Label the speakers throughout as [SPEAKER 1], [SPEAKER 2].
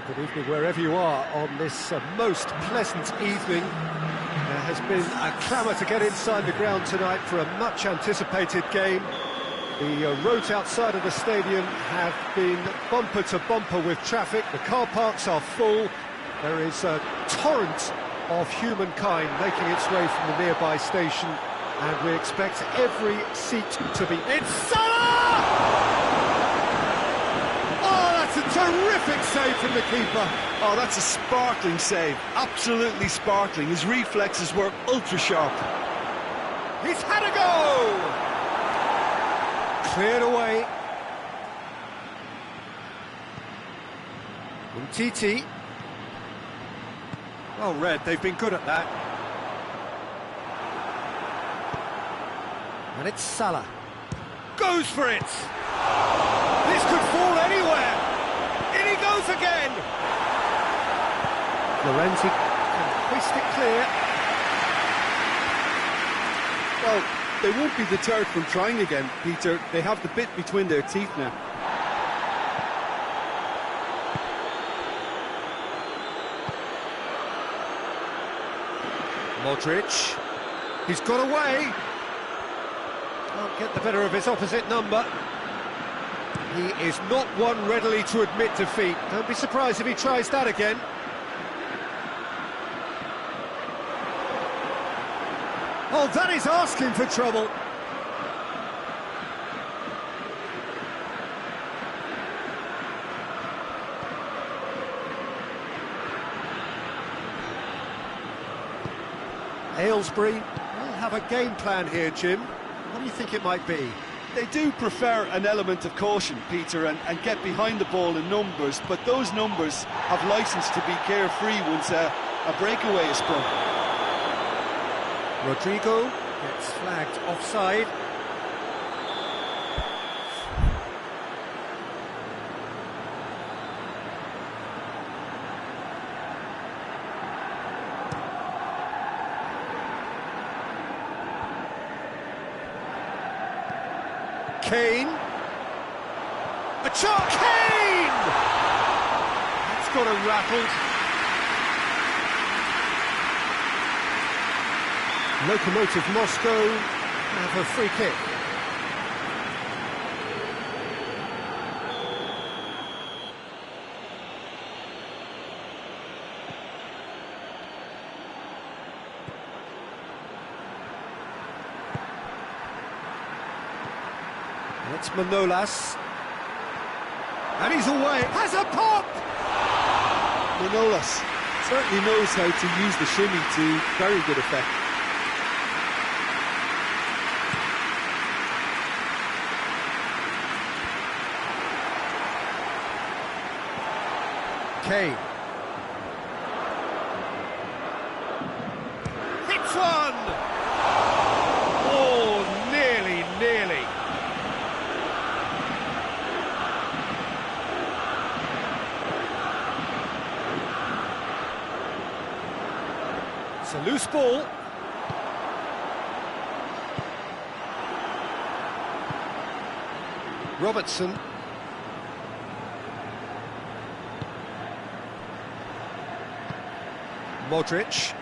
[SPEAKER 1] Good evening wherever you are on this most pleasant evening. There has been a clamour to get inside the ground tonight for a much-anticipated game. The roads outside of the stadium have been bumper to bumper with traffic. The car parks are full. There is a torrent of humankind making its way from the nearby station, and we expect every seat to be... It's Salah! A terrific save from the keeper.
[SPEAKER 2] Oh, that's a sparkling save. Absolutely sparkling. His reflexes were ultra sharp.
[SPEAKER 1] He's had a go! Cleared away. Umtiti. Well read, they've been good at that. And it's Salah. Goes for it! This could fall anywhere! In he goes again! Lorenzi can hoist it clear.
[SPEAKER 2] Well, they won't be deterred from trying again, Peter. They have the bit between their teeth now.
[SPEAKER 1] Modric. He's got away. Can't get the better of his opposite number. He is not one readily to admit defeat. Don't be surprised if he tries that again. Oh, that is asking for trouble. Aylesbury will have a game plan here, Jim. What do you think it might be?
[SPEAKER 2] They do prefer an element of caution, Peter, and get behind the ball in numbers, but those numbers have licence to be carefree once a breakaway is sprung.
[SPEAKER 1] Rodrigo gets flagged offside. Kane. A shot! Kane! That's got him rattled. Locomotive Moscow have a free kick. It's Manolas. And he's away. Has a pop!
[SPEAKER 2] Manolas certainly knows how to use the shimmy to very good effect.
[SPEAKER 1] Kane. Hits one! Oh, nearly. It's a loose ball. Robertson. Modric.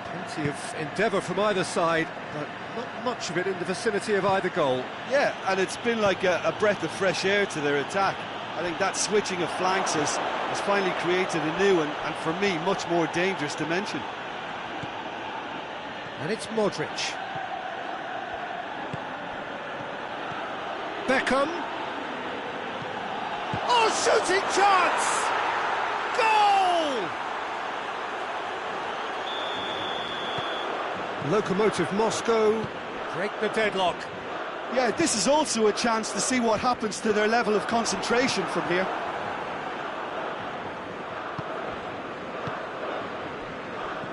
[SPEAKER 1] Plenty of endeavour from either side, but not much of it in the vicinity of either goal.
[SPEAKER 2] Yeah, and it's been like a breath of fresh air to their attack. I think that switching of flanks has finally created a new and for me, much more dangerous dimension.
[SPEAKER 1] And it's Modric. Beckham. Oh, shooting chance! Goal! Locomotive Moscow break the deadlock.
[SPEAKER 2] Yeah, this is also a chance to see what happens to their level of concentration from here.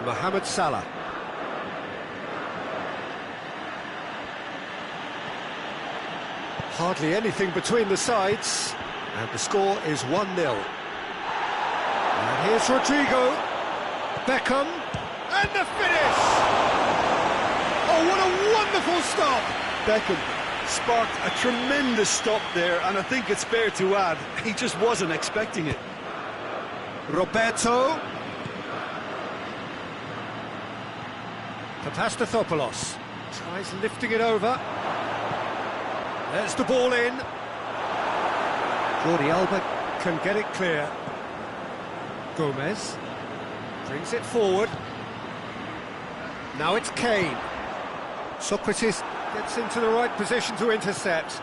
[SPEAKER 1] Mohamed Salah. Hardly anything between the sides, and the score is 1-0. And here's Rodrigo. Beckham. And the finish! Oh, what a wonderful stop!
[SPEAKER 2] Beckham sparked a tremendous stop there, and I think it's fair to add, he just wasn't expecting it.
[SPEAKER 1] Roberto. Papastathopoulos tries lifting it over. There's the ball in. Jordi Alba can get it clear. Gomez brings it forward. Now it's Kane. Socrates gets into the right position to intercept.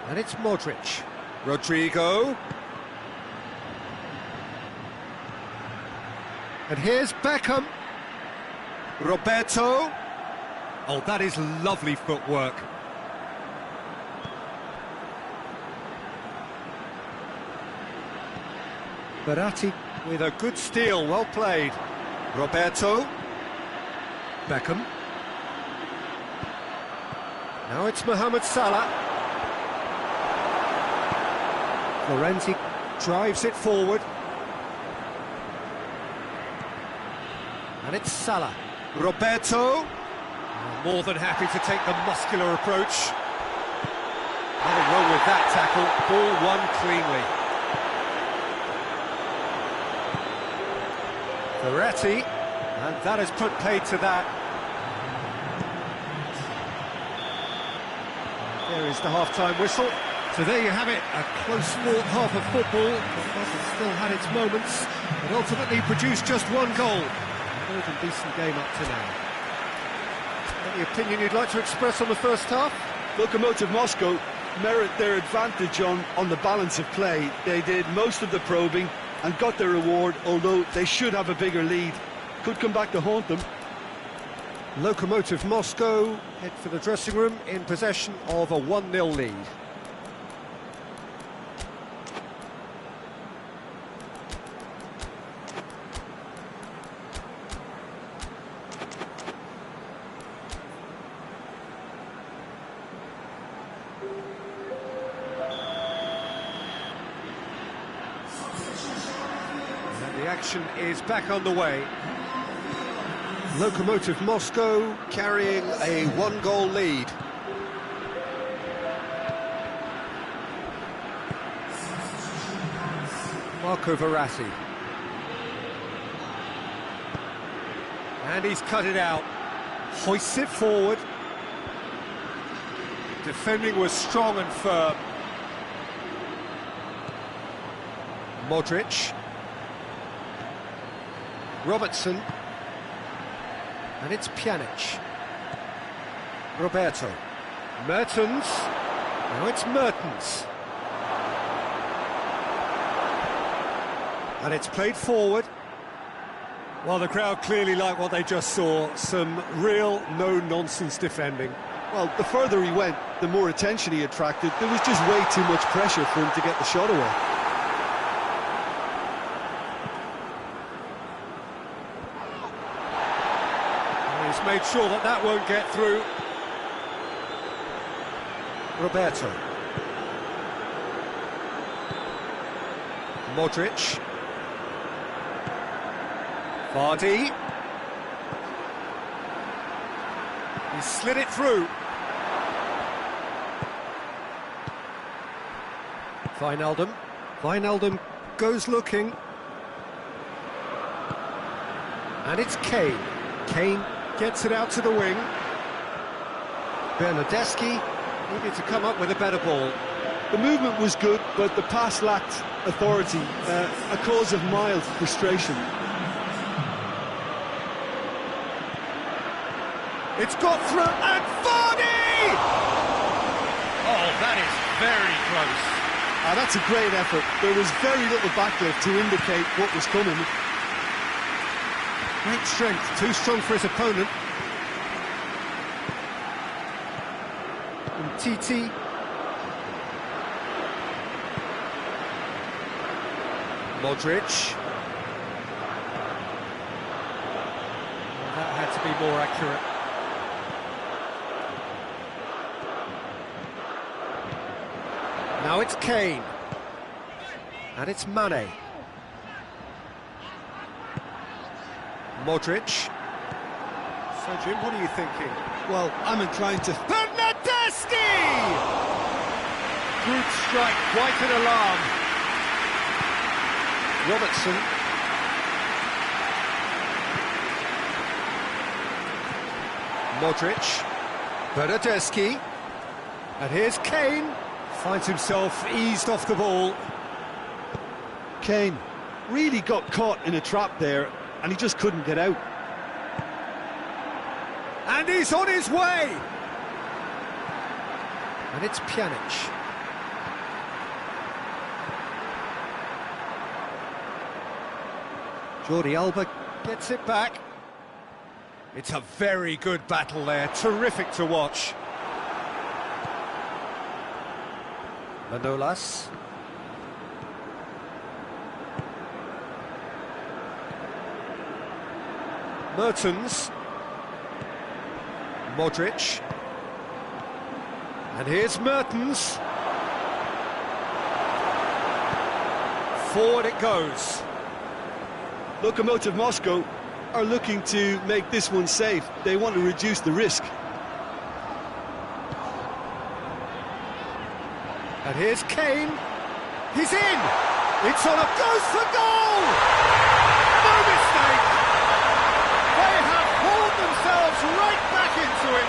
[SPEAKER 1] And it's Modric. Rodrigo. And here's Beckham. Roberto. Oh, that is lovely footwork. Verratti with a good steal, well played. Roberto. Beckham. Now it's Mohamed Salah. Florenzi drives it forward. And it's Salah. Roberto. More than happy to take the muscular approach. Nothing wrong with that tackle. Ball won cleanly. Verratti, and that has put paid to that. There is the half-time whistle. So there you have it, a close-fought half of football. It still had its moments, but ultimately produced just one goal. A very decent game up to now. Any opinion you'd like to express on the first half?
[SPEAKER 2] Lokomotiv Moscow merit their advantage on the balance of play. They did most of the probing and got their reward, although they should have a bigger lead. Could come back to haunt them.
[SPEAKER 1] Lokomotiv Moscow head for the dressing room in possession of a 1-0 lead. The action is back on the way. Lokomotiv Moscow carrying a 1-goal lead. Marco Verratti. And he's cut it out. Hoists it forward. Defending was strong and firm. Modric. Robertson. And it's Pjanic. Roberto. Mertens. Now it's Mertens. And it's played forward. Well, the crowd clearly like what they just saw. Some real no-nonsense defending.
[SPEAKER 2] Well, the further he went, the more attention he attracted. There was just way too much pressure for him to get the shot away.
[SPEAKER 1] He's made sure that that won't get through. Roberto. Modric. Vardy. He slid it through. Wijnaldum. Wijnaldum goes looking. And it's Kane. Kane gets it out to the wing. Bernardeschi needed to come up with a better ball.
[SPEAKER 2] The movement was good, but the pass lacked authority, a cause of mild frustration.
[SPEAKER 1] It's got through, and Vardy! Oh, that is very close.
[SPEAKER 2] That's a great effort. There was very little backlift to indicate what was coming.
[SPEAKER 1] Great strength, too strong for his opponent. And TT. Modric. That had to be more accurate. Now it's Kane. And it's Mane. Modric. So, Jim, what are you thinking?
[SPEAKER 2] Well, I'm inclined to...
[SPEAKER 1] Bernardeschi! group strike, quite an alarm. Robertson. Modric. Bernardeschi. And here's Kane. Finds himself eased off the ball.
[SPEAKER 2] Kane really got caught in a trap there, and he just couldn't get out.
[SPEAKER 1] And he's on his way! And it's Pjanic. Jordi Alba gets it back. It's a very good battle there, terrific to watch. Manolas. Mertens. Modric. And here's Mertens. Forward it goes.
[SPEAKER 2] Lokomotiv Moscow are looking to make this one safe. They want to reduce the risk.
[SPEAKER 1] And here's Kane. He's in! It's on a goes for goal! No mistake! They have pulled themselves right back into it.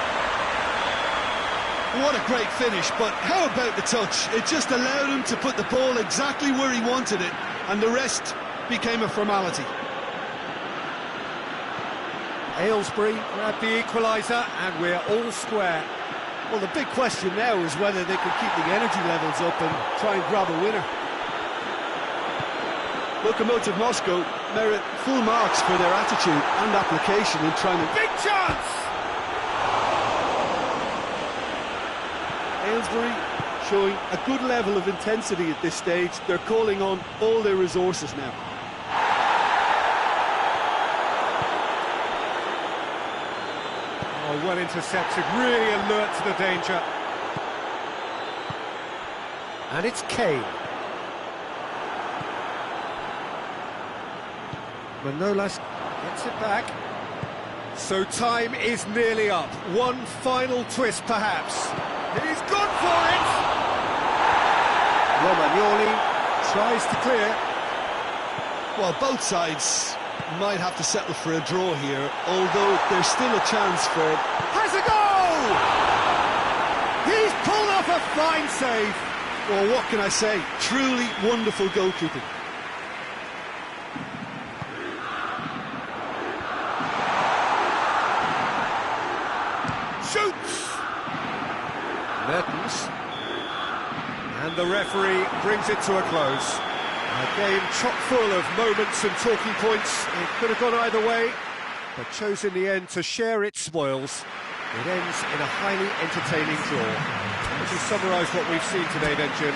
[SPEAKER 2] What a great finish, but how about the touch? It just allowed him to put the ball exactly where he wanted it, and the rest became a formality.
[SPEAKER 1] Aylesbury grabbed the equaliser, and we're all square.
[SPEAKER 2] Well, the big question now is whether they can keep the energy levels up and try and grab a winner. Lokomotiv Moscow merit full marks for their attitude and application in trying to...
[SPEAKER 1] Big chance!
[SPEAKER 2] Aylesbury showing a good level of intensity at this stage. They're calling on all their resources now.
[SPEAKER 1] Oh, well intercepted, really alert to the danger. And it's Kane. Manolas gets it back. So time is nearly up. One final twist, perhaps. He's gone for it! Romagnoli tries to clear.
[SPEAKER 2] Well, both sides might have to settle for a draw here, although there's still a chance for...
[SPEAKER 1] Has a goal! He's pulled off a fine save.
[SPEAKER 2] Well, what can I say? Truly wonderful goalkeeping.
[SPEAKER 1] Shoots! Mertens. And the referee brings it to a close. A game chock full of moments and talking points. It could have gone either way, but chose in the end to share its spoils. It ends in a highly entertaining draw. Would you summarise what we've seen today then, Jim?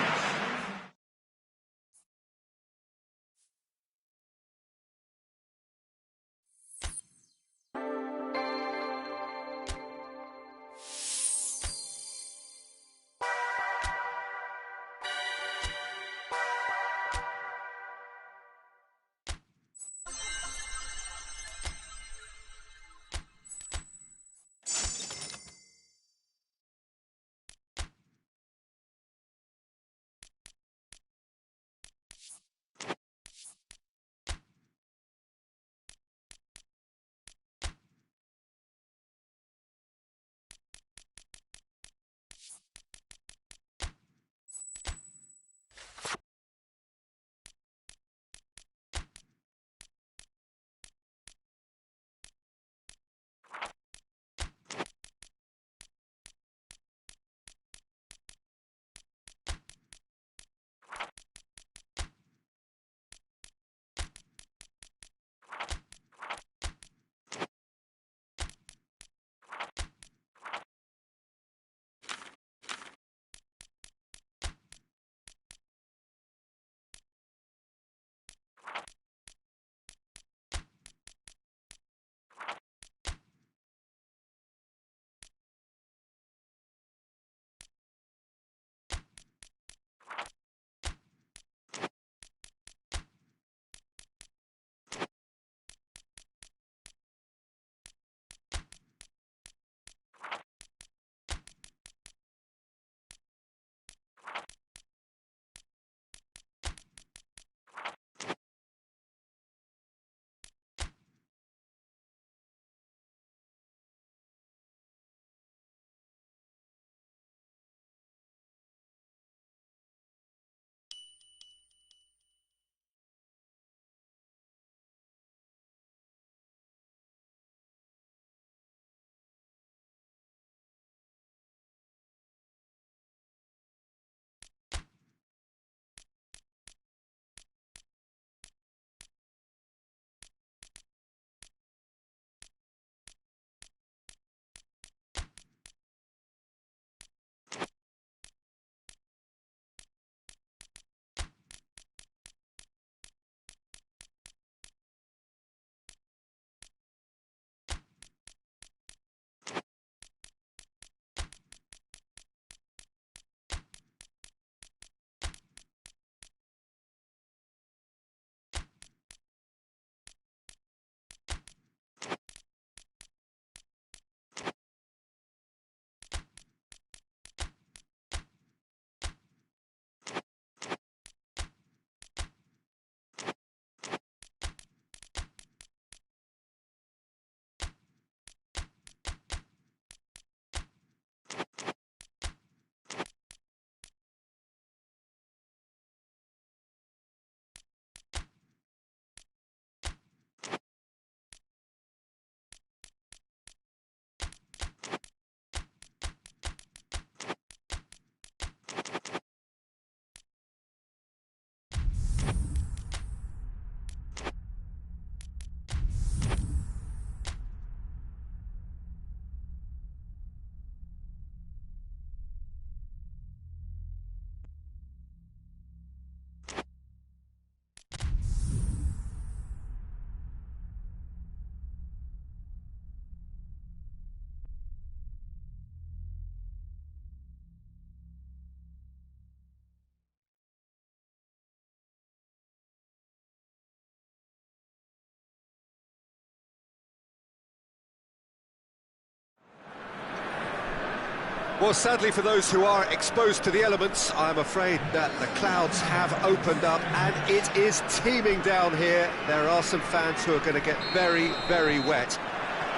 [SPEAKER 1] Well, sadly for those who are exposed to the elements, I'm afraid that the clouds have opened up and it is teeming down here. There are some fans who are going to get very, very wet.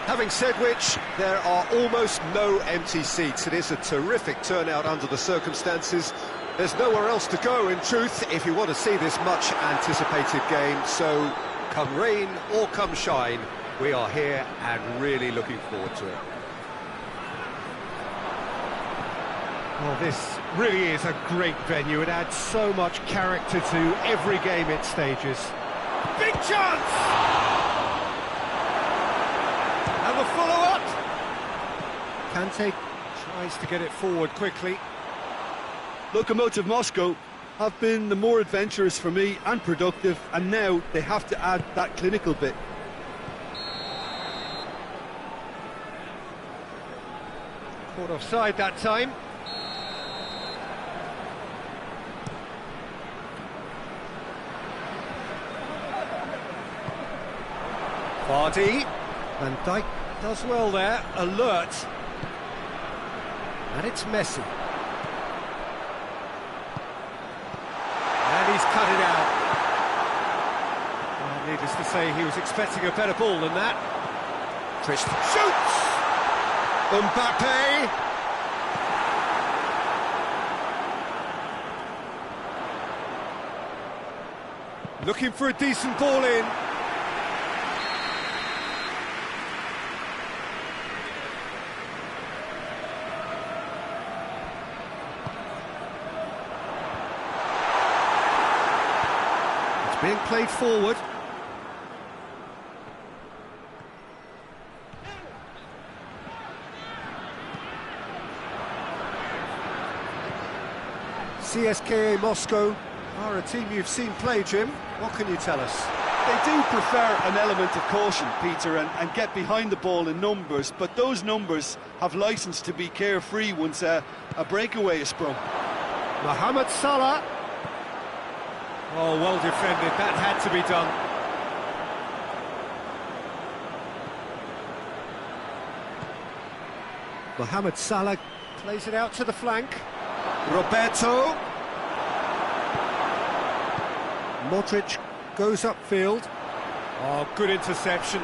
[SPEAKER 1] Having said which, there are almost no empty seats. It is a terrific turnout under the circumstances. There's nowhere else to go, in truth, if you want to see this much-anticipated game. So, come rain or come shine, we are here and really looking forward to it.
[SPEAKER 3] Well, this really is a great venue. It adds so much character to every game it stages. Big chance! And the follow-up! Kante tries to get it forward quickly.
[SPEAKER 2] Lokomotiv Moscow have been the more adventurous for me and productive, and now they have to add that clinical bit.
[SPEAKER 3] Caught offside that time.
[SPEAKER 1] Vardy.
[SPEAKER 3] Van Dijk does well there, alert.
[SPEAKER 1] And it's Messi.
[SPEAKER 3] And he's cut it out. Well, needless to say, he was expecting a better ball than that.
[SPEAKER 1] Christ shoots! Mbappe!
[SPEAKER 3] Looking for a decent ball in. Being played forward. CSKA Moscow are a team you've seen play, Jim. What can you tell us?
[SPEAKER 2] They do prefer an element of caution, Peter, and get behind the ball in numbers, but those numbers have licence to be carefree once a breakaway is sprung.
[SPEAKER 3] Mohamed Salah. Oh, well defended, that had to be done. Mohamed Salah plays it out to the flank.
[SPEAKER 1] Roberto.
[SPEAKER 3] Modric goes upfield. Oh, good interception.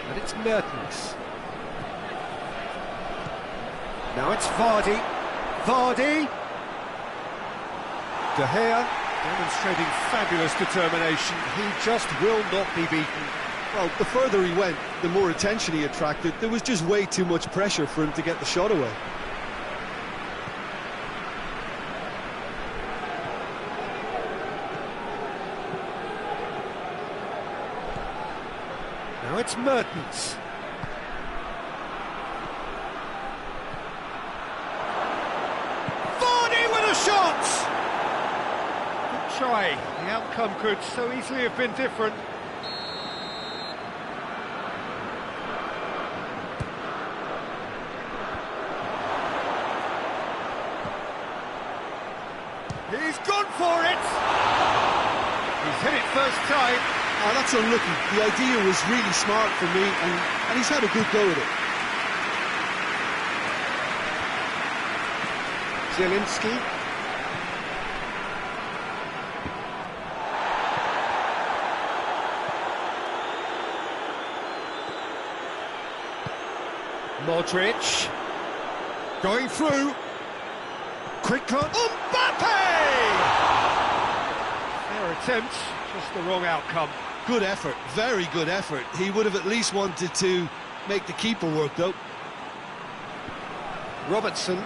[SPEAKER 1] And it's Mertens. Now it's Vardy. Vardy.
[SPEAKER 3] De Gea demonstrating fabulous determination. He just will not be beaten.
[SPEAKER 2] Well, the further he went, the more attention he attracted. There was just way too much pressure for him to get the shot away.
[SPEAKER 3] Now it's Mertens.
[SPEAKER 1] Vardy with a shot!
[SPEAKER 3] Try. The outcome could so easily have been different. He's gone for it! He's hit it first time.
[SPEAKER 2] Oh, that's unlucky. The idea was really smart for me, and he's had a good go at it.
[SPEAKER 1] Zielinski.
[SPEAKER 3] Modric going through. Quick cut.
[SPEAKER 1] Mbappe!
[SPEAKER 3] Fair attempt, just the wrong outcome.
[SPEAKER 2] Good effort, very good effort. He would have at least wanted to make the keeper work, though.
[SPEAKER 1] Robertson.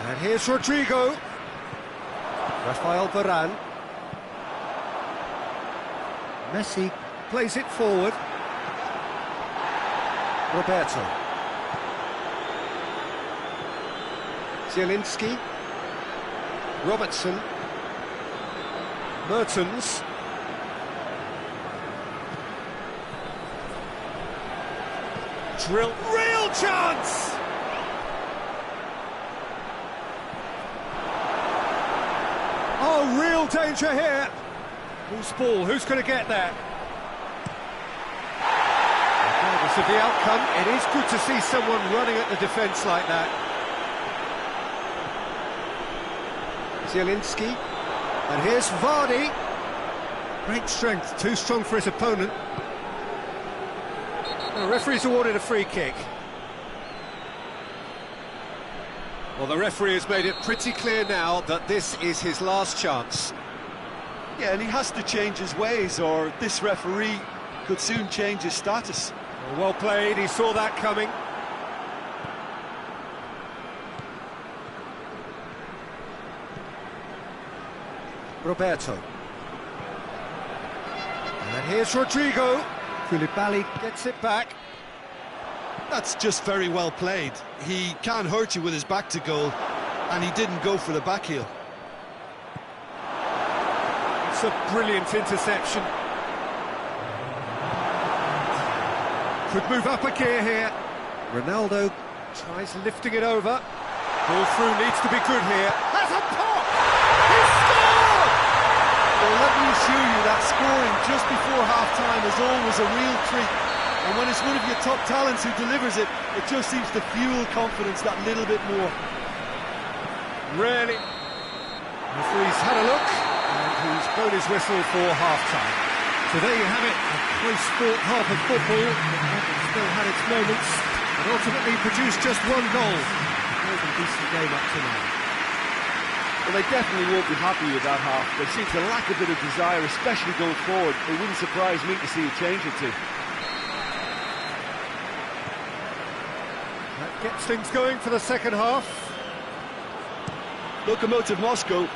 [SPEAKER 3] And here's Rodrigo.
[SPEAKER 1] Rafael Varane.
[SPEAKER 3] Messi plays it forward.
[SPEAKER 1] Roberto. Zielinski. Robertson.
[SPEAKER 3] Mertens. Drill.
[SPEAKER 1] Real chance!
[SPEAKER 3] Oh, real danger here.
[SPEAKER 1] Who's ball? Who's going to get there? Regardless of the outcome, it is good to see someone running at the defence like that. Zielinski, and here's Vardy. Great strength, too strong for his opponent. The referee's awarded a free kick. Well, the referee has made it pretty clear now that this is his last chance.
[SPEAKER 2] Yeah, and he has to change his ways, or this referee could soon change his status.
[SPEAKER 1] Well played, he saw that coming. Roberto. And here's Rodrigo. Koulibaly gets it back.
[SPEAKER 2] That's just very well played. He can't hurt you with his back to goal, and he didn't go for the back heel.
[SPEAKER 1] It's a brilliant interception. Could move up a gear here. Ronaldo tries lifting it over. Ball through needs to be good here. Has a pop! He scored!
[SPEAKER 2] Well, let me assure you that scoring just before half-time is always a real treat. And when it's one of your top talents who delivers it, it just seems to fuel confidence that little bit more.
[SPEAKER 1] Really. Referee's had a look, and he's blown his whistle for half-time. So there you have it, a close-fought half of football that still had its moments, and ultimately produced just one goal. A decent game up to now.
[SPEAKER 4] Well, they definitely won't be happy with that half. They seem to lack a bit of desire, especially going forward. It wouldn't surprise me to see a change or two.
[SPEAKER 1] That gets things going for the second half.
[SPEAKER 2] Lokomotiv Moscow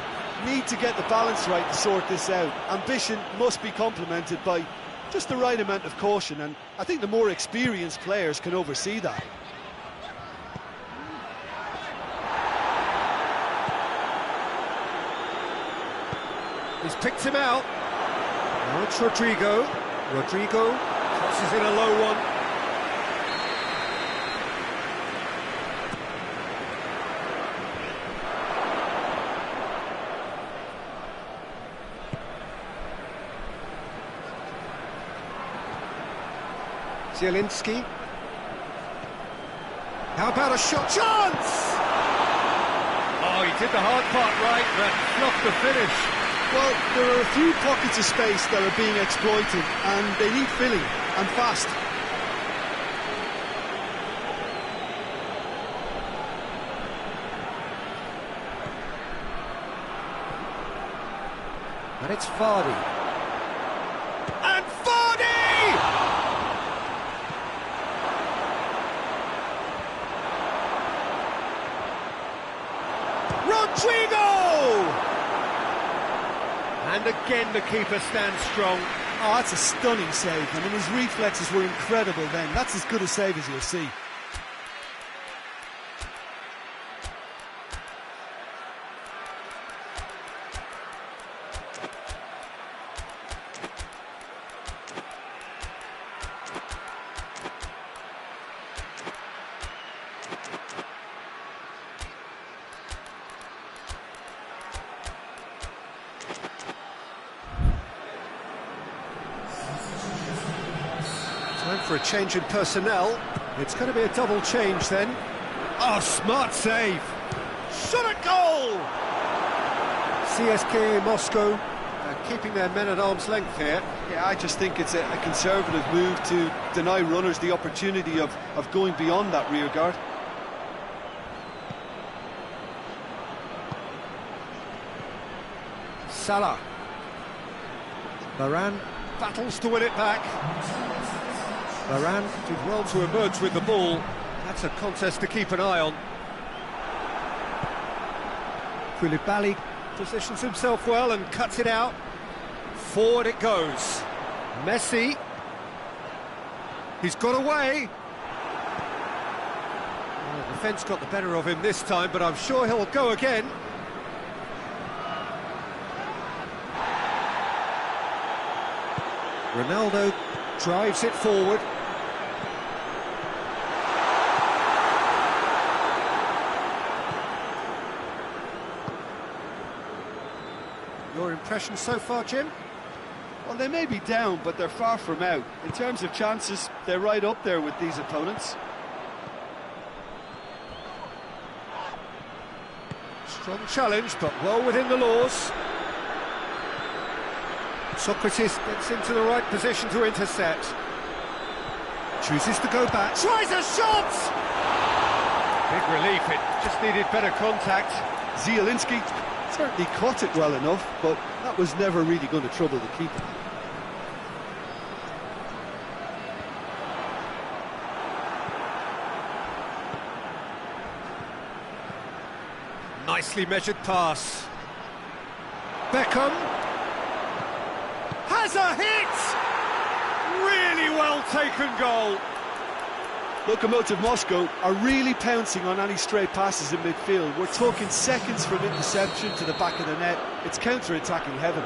[SPEAKER 2] need to get the balance right to sort this out. Ambition must be complemented by just the right amount of caution, and I think the more experienced players can oversee that.
[SPEAKER 1] He's picked him out. Now it's Rodrigo. Rodrigo crosses in a low one. Zielinski. How about a shot? Chance! Oh, he did the hard part right, but flopped the finish.
[SPEAKER 2] Well, there are a few pockets of space that are being exploited, and they need filling, and fast.
[SPEAKER 1] And it's Vardy. And Vardy! Rodrigo! And again the keeper stands strong.
[SPEAKER 2] Oh, that's a stunning save. I mean, his reflexes were incredible then. That's as good a save as you'll see.
[SPEAKER 1] Time for a change in personnel. It's going to be a double change then. Oh, smart save. Shot at goal! CSKA Moscow keeping their men at arm's length here.
[SPEAKER 2] Yeah, I just think it's a conservative move to deny runners the opportunity of going beyond that rear guard.
[SPEAKER 1] Salah. Varane battles to win it back. Varane did well to emerge with the ball. That's a contest to keep an eye on. Koulibaly positions himself well and cuts it out. Forward it goes. Messi. He's got away. Well, the defence got the better of him this time, but I'm sure he'll go again. Ronaldo drives it forward. Your impression so far, Jim?
[SPEAKER 2] Well, they may be down, but they're far from out. In terms of chances, they're right up there with these opponents.
[SPEAKER 1] Strong challenge, but well within the laws. Socrates gets into the right position to intercept. Chooses to go back. Tries a shot! Big relief, it just needed better contact.
[SPEAKER 2] Zielinski certainly caught it well enough, but that was never really going to trouble the keeper.
[SPEAKER 1] Nicely measured pass. Beckham has a hit! Really well taken goal.
[SPEAKER 2] Lokomotiv Moscow are really pouncing on any stray passes in midfield. We're talking seconds from interception to the back of the net. It's counter-attacking heaven.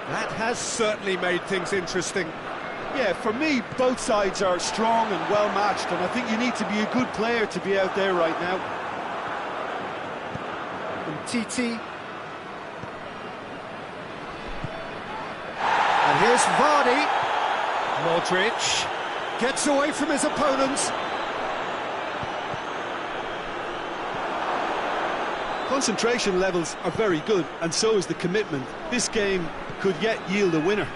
[SPEAKER 1] That has certainly made things interesting.
[SPEAKER 2] Yeah, for me, both sides are strong and well-matched, and I think you need to be a good player to be out there right now.
[SPEAKER 1] And Titi. And here's Vardy. Modric gets away from his opponents.
[SPEAKER 2] Concentration levels are very good, and so is the commitment. This game could yet yield a winner.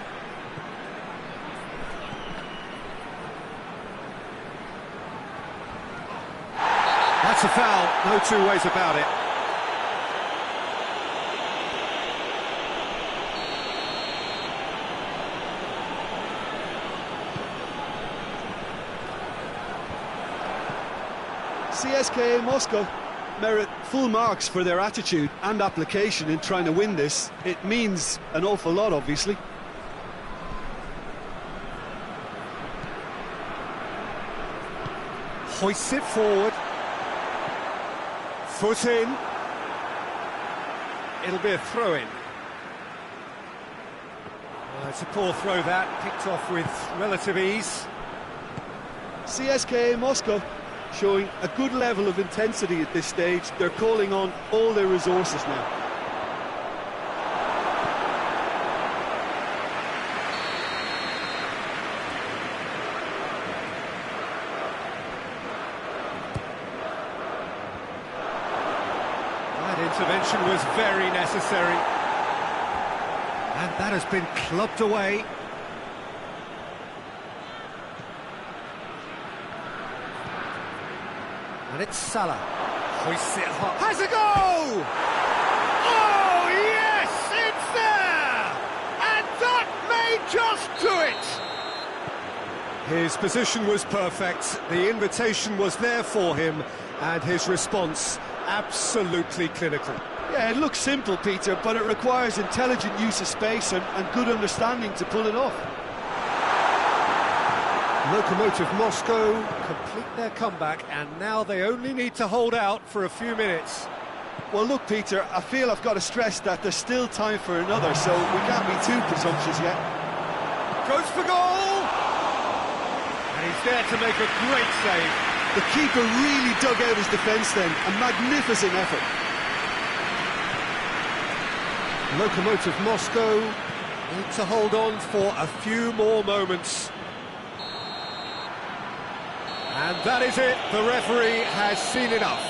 [SPEAKER 1] That's a foul, no two ways about it.
[SPEAKER 2] CSKA Moscow merit full marks for their attitude and application in trying to win this. It means an awful lot, obviously.
[SPEAKER 1] Hoists it forward. Foot in. It'll be a throw-in. It's a poor throw that, picked off with relative ease.
[SPEAKER 2] CSKA Moscow showing a good level of intensity at this stage. They're calling on all their resources now.
[SPEAKER 1] That intervention was very necessary. And that has been clubbed away. And it's Salah. Hoists it hot. Has a goal! Oh, yes! It's there! And that may just do it! His position was perfect. The invitation was there for him. And his response, absolutely clinical.
[SPEAKER 2] Yeah, it looks simple, Peter, but it requires intelligent use of space and good understanding to pull it off.
[SPEAKER 1] Lokomotiv Moscow complete their comeback, and now they only need to hold out for a few minutes.
[SPEAKER 2] Well, look, Peter, I feel I've got to stress that there's still time for another, so we can't be too presumptuous yet.
[SPEAKER 1] Goes for goal! And he's there to make a great save.
[SPEAKER 2] The keeper really dug out his defence then, a magnificent effort.
[SPEAKER 1] Lokomotiv Moscow need to hold on for a few more moments. And that is it, the referee has seen enough.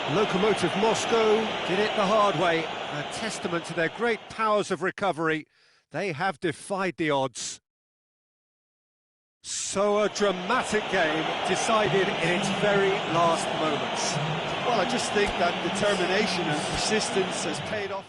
[SPEAKER 1] Lokomotiv Moscow did it the hard way, a testament to their great powers of recovery. They have defied the odds. So a dramatic game decided in its very last moments.
[SPEAKER 2] Well, I just think that determination and persistence has paid off.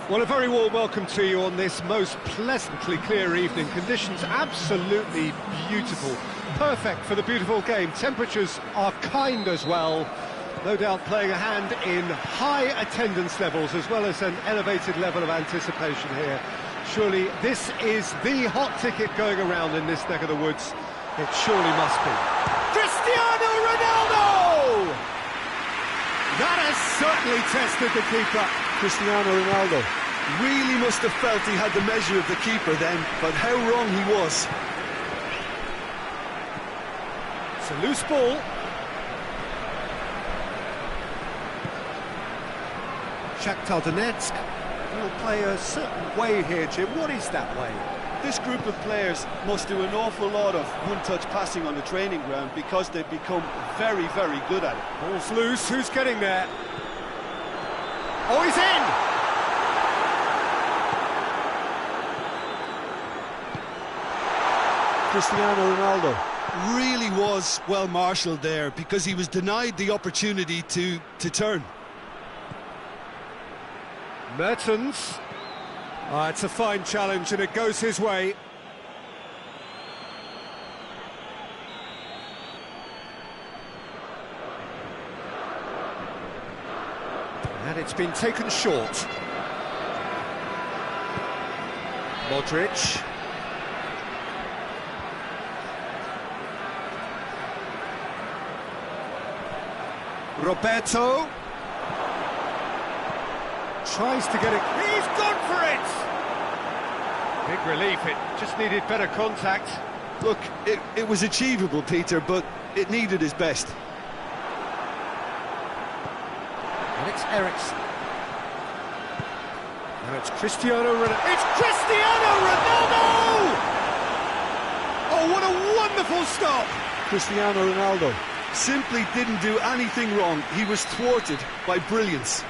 [SPEAKER 1] Well, a very warm welcome to you on this most pleasantly clear evening. Conditions absolutely beautiful. Perfect for the beautiful game. Temperatures are kind as well. No doubt playing a hand in high attendance levels as well as an elevated level of anticipation here. Surely this is the hot ticket going around in this neck of the woods. It surely must be. Cristiano Ronaldo! That has certainly tested the keeper.
[SPEAKER 2] Cristiano Ronaldo really must have felt he had the measure of the keeper then, but how wrong he was.
[SPEAKER 1] It's a loose ball. Shakhtar Donetsk will play a certain way here, Jim. What is that way?
[SPEAKER 4] This group of players must do an awful lot of one-touch passing on the training ground because they've become very, very good at it.
[SPEAKER 1] Ball's loose, who's getting there? Oh, he's in!
[SPEAKER 2] Cristiano Ronaldo really was well marshalled there because he was denied the opportunity to turn.
[SPEAKER 1] Mertens. It's a fine challenge and it goes his way. And it's been taken short. Modric. Roberto. Tries to get it. He's gone for it! Big relief, it just needed better contact.
[SPEAKER 2] Look, it was achievable, Peter, but it needed his best.
[SPEAKER 1] And it's Eriksen. Now it's Cristiano Ronaldo. It's Cristiano Ronaldo! Oh, what a wonderful stop!
[SPEAKER 2] Cristiano Ronaldo simply didn't do anything wrong. He was thwarted by brilliance.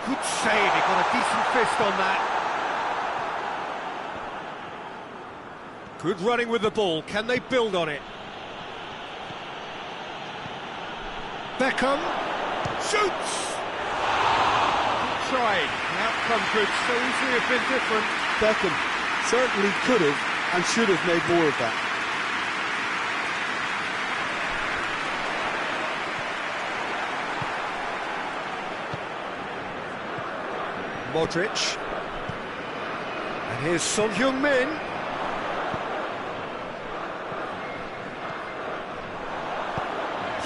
[SPEAKER 1] Good save, he got a decent fist on that. Good running with the ball, can they build on it? Beckham shoots! Good try, the outcome could so easily have been different.
[SPEAKER 2] Beckham certainly could have and should have made more of that.
[SPEAKER 1] Modric. And here's Son Heung-min.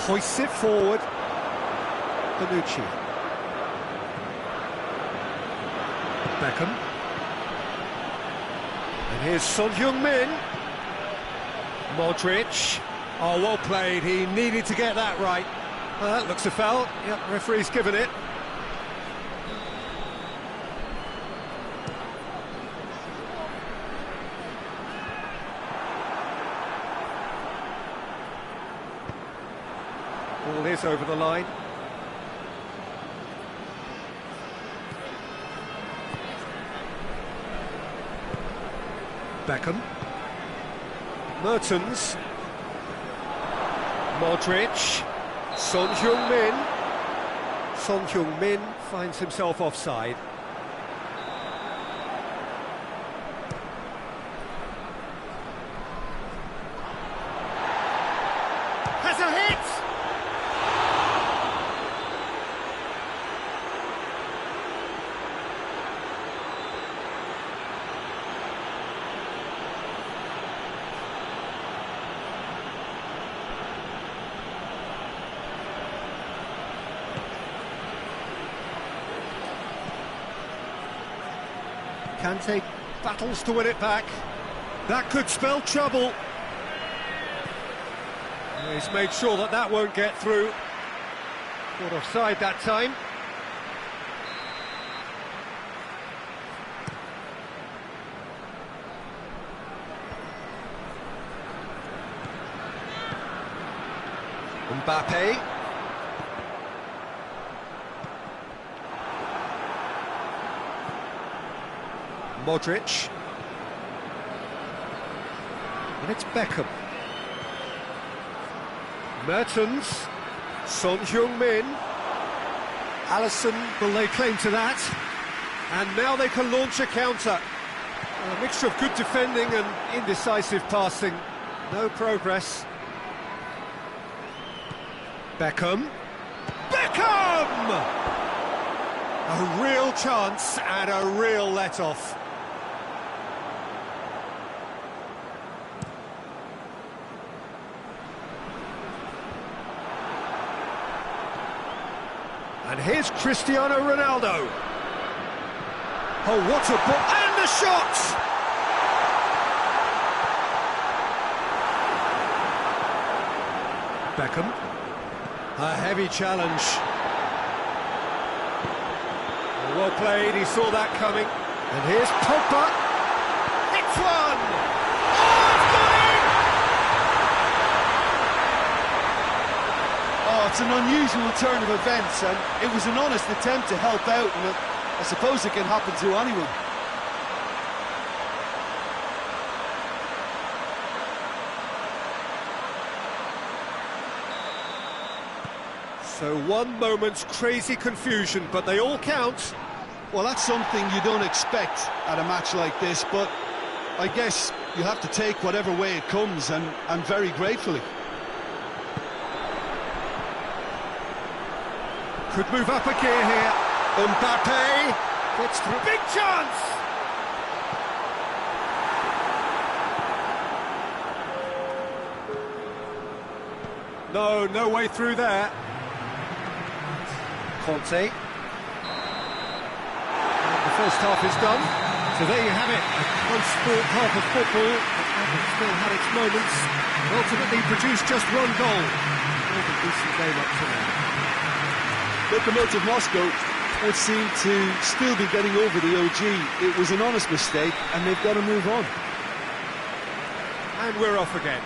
[SPEAKER 1] Hoists it forward. Bonucci. Beckham. And here's Son Heung-min. Modric. Oh, well played. He needed to get that right. That looks a foul. Yep, referee's given it. Ball is over the line. Beckham. Mertens. Modric. Son Heung-min. Son Heung-min finds himself offside. Has a hit! Kante battles to win it back. That could spell trouble. He's made sure that that won't get through. Caught offside that time. Mbappe. Modric. And it's Beckham. Mertens. Son Heung-min. Alisson will lay claim to that. And now they can launch a counter. A mixture of good defending and indecisive passing. No progress. Beckham. Beckham! A real chance and a real let-off. And here's Cristiano Ronaldo. Oh, what a ball! And the shot! Beckham. A heavy challenge. Well played, he saw that coming. And here's Pogba. It's one! Oh, it's got in!
[SPEAKER 4] Oh, it's an unusual turn of events, and it was an honest attempt to help out, and I suppose it can happen to anyone.
[SPEAKER 1] So one moment's crazy confusion, but they all count.
[SPEAKER 4] Well, that's something you don't expect at a match like this, but I guess you have to take whatever way it comes, and very gratefully.
[SPEAKER 1] Could move up a gear here. Mbappe gets through. Big chance! No way through there. Conte. And the first half is done. So there you have it, a close-sport half of football, but still had its moments, and ultimately produced just one goal. All the decent game up to now.
[SPEAKER 4] Lokomotiv Moscow would seem to still be getting over the OG. It was an honest mistake, and they've got to move on.
[SPEAKER 1] And we're off again.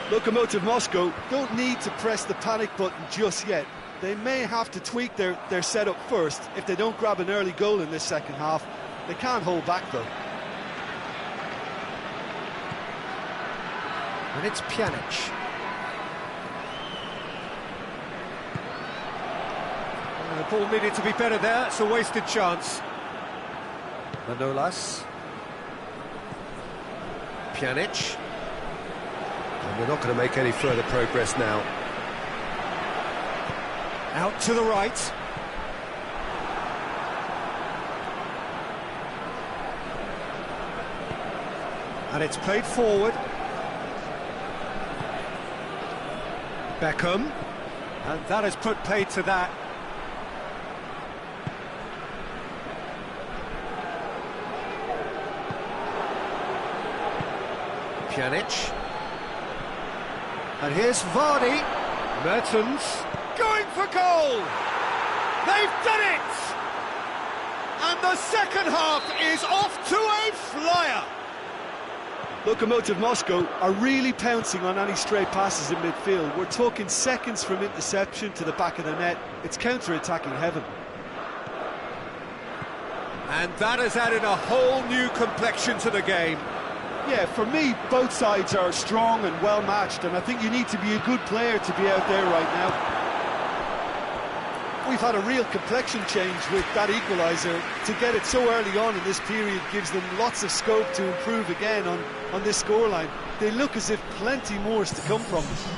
[SPEAKER 4] Lokomotiv Moscow don't need to press the panic button just yet. They may have to tweak their setup first if they don't grab an early goal in this second half. They can't hold back, though.
[SPEAKER 1] And it's Pjanic. The ball needed to be better there, it's a wasted chance. Manolas. Pjanic. And we're not going to make any further progress now. Out to the right. And it's played forward. Beckham. And that has put paid to that. Pjanic. And here's Vardy. Mertens going for goal. They've done it! And the second half is off to a flyer.
[SPEAKER 4] Lokomotiv Moscow are really pouncing on any stray passes in midfield. We're talking seconds from interception to the back of the net. It's counter-attacking heaven.
[SPEAKER 1] And that has added a whole new complexion to the game.
[SPEAKER 4] Yeah, for me, both sides are strong and well-matched, and I think you need to be a good player to be out there right now. We've had a real complexion change with that equaliser. To get it so early on in this period gives them lots of scope to improve again on this scoreline. They look as if plenty more is to come from it.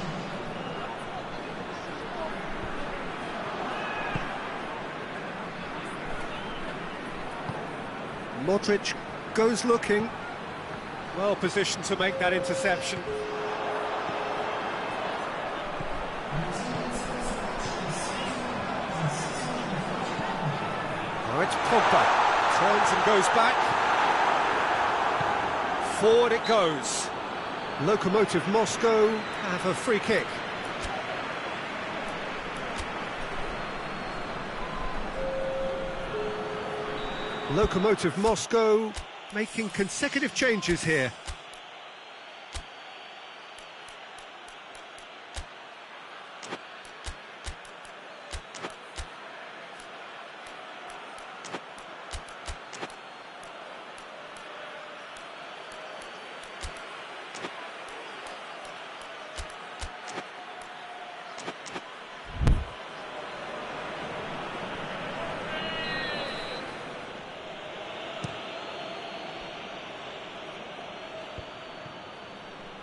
[SPEAKER 1] Modric goes looking. Well positioned to make that interception. Now it's Pogba. Turns and goes back. Forward it goes. Lokomotiv Moscow have a free kick. Lokomotiv Moscow making consecutive changes here.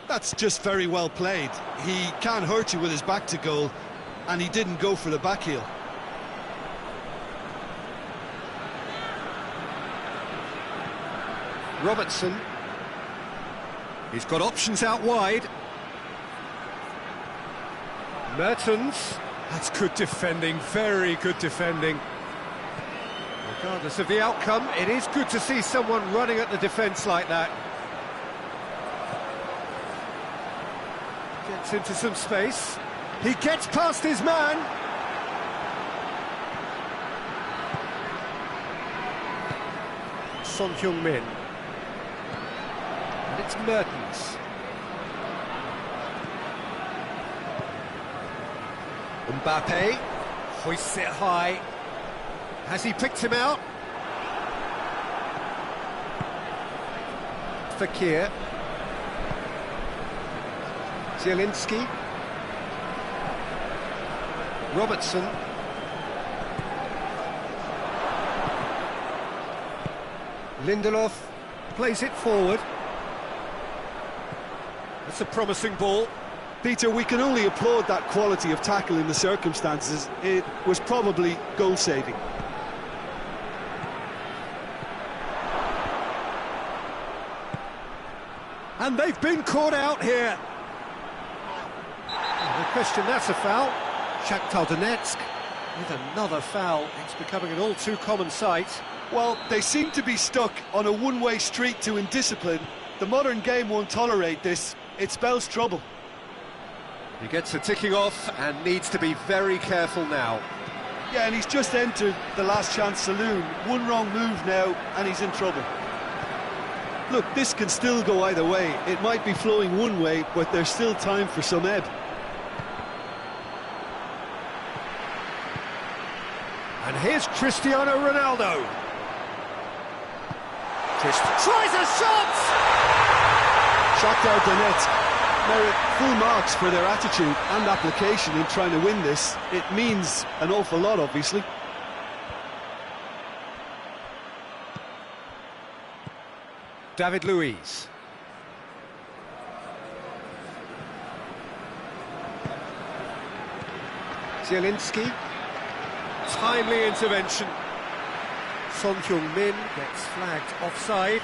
[SPEAKER 2] That's just very well played. He can't hurt you with his back to goal, and he didn't go for the back heel.
[SPEAKER 1] Robertson. He's got options out wide. Mertens. That's good defending, very good defending. Regardless of the outcome, it is good to see someone running at the defence like that. Gets into some space. He gets past his man. Son Heung-min. And it's Mertens. Mbappe hoists it high. Has he picked him out? Fakir. Zielinski. Robertson. Lindelof plays it forward. That's a promising ball.
[SPEAKER 2] Peter, we can only applaud that quality of tackle in the circumstances. It was probably goal-saving.
[SPEAKER 1] And they've been caught out here. No question, that's a foul. Shakhtar Donetsk with another foul. It's becoming an all too common sight.
[SPEAKER 2] Well, they seem to be stuck on a one-way street to indiscipline. The modern game won't tolerate this. It spells trouble.
[SPEAKER 1] He gets a ticking off and needs to be very careful now.
[SPEAKER 2] Yeah, and he's just entered the last chance saloon. One wrong move now, and he's in trouble. Look, this can still go either way. It might be flowing one way, but there's still time for some ebb.
[SPEAKER 1] And here's Cristiano Ronaldo. Tries a shot!
[SPEAKER 2] Shakhtar Donetsk merit full marks for their attitude and application in trying to win this. It means an awful lot, obviously.
[SPEAKER 1] David Luiz. Zielinski. Timely intervention. Son Heung-min gets flagged offside.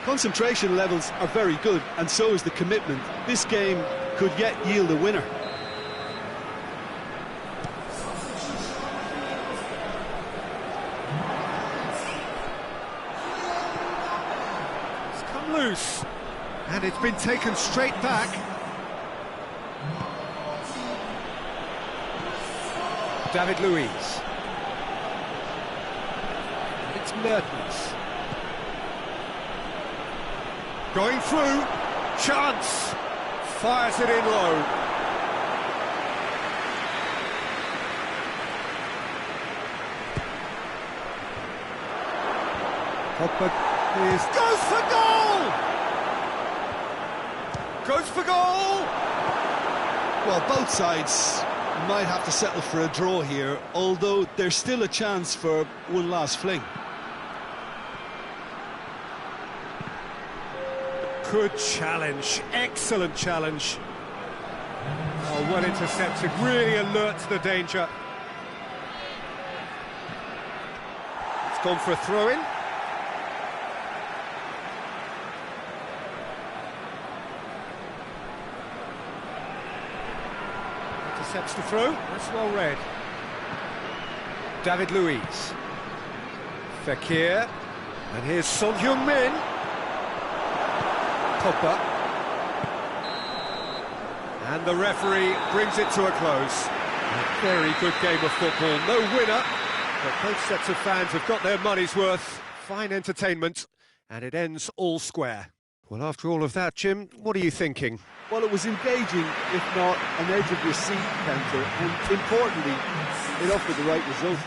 [SPEAKER 2] Concentration levels are very good, and so is the commitment. This game could yet yield a winner.
[SPEAKER 1] It's come loose, and it's been taken straight back. David Luiz. It's Mertens. Going through, chance, fires it in low. Pogba goes for goal! Goes for goal!
[SPEAKER 2] Well, both sides might have to settle for a draw here, although there's still a chance for one last fling.
[SPEAKER 1] Good challenge, excellent challenge. Oh, well intercepted, really alert to the danger. It's gone for a throw-in. Intercepts the throw, that's well read. David Luiz. Fakir, and here's Son Heung-min. Pogba. And the referee brings it to a close. A very good game of football, no winner, but both sets of fans have got their money's worth. Fine entertainment, and it ends all square. Well, after all of that, Jim, what are you thinking?
[SPEAKER 2] Well, it was engaging, if not an edge-of-your-seat counter, and importantly, it offered the right result.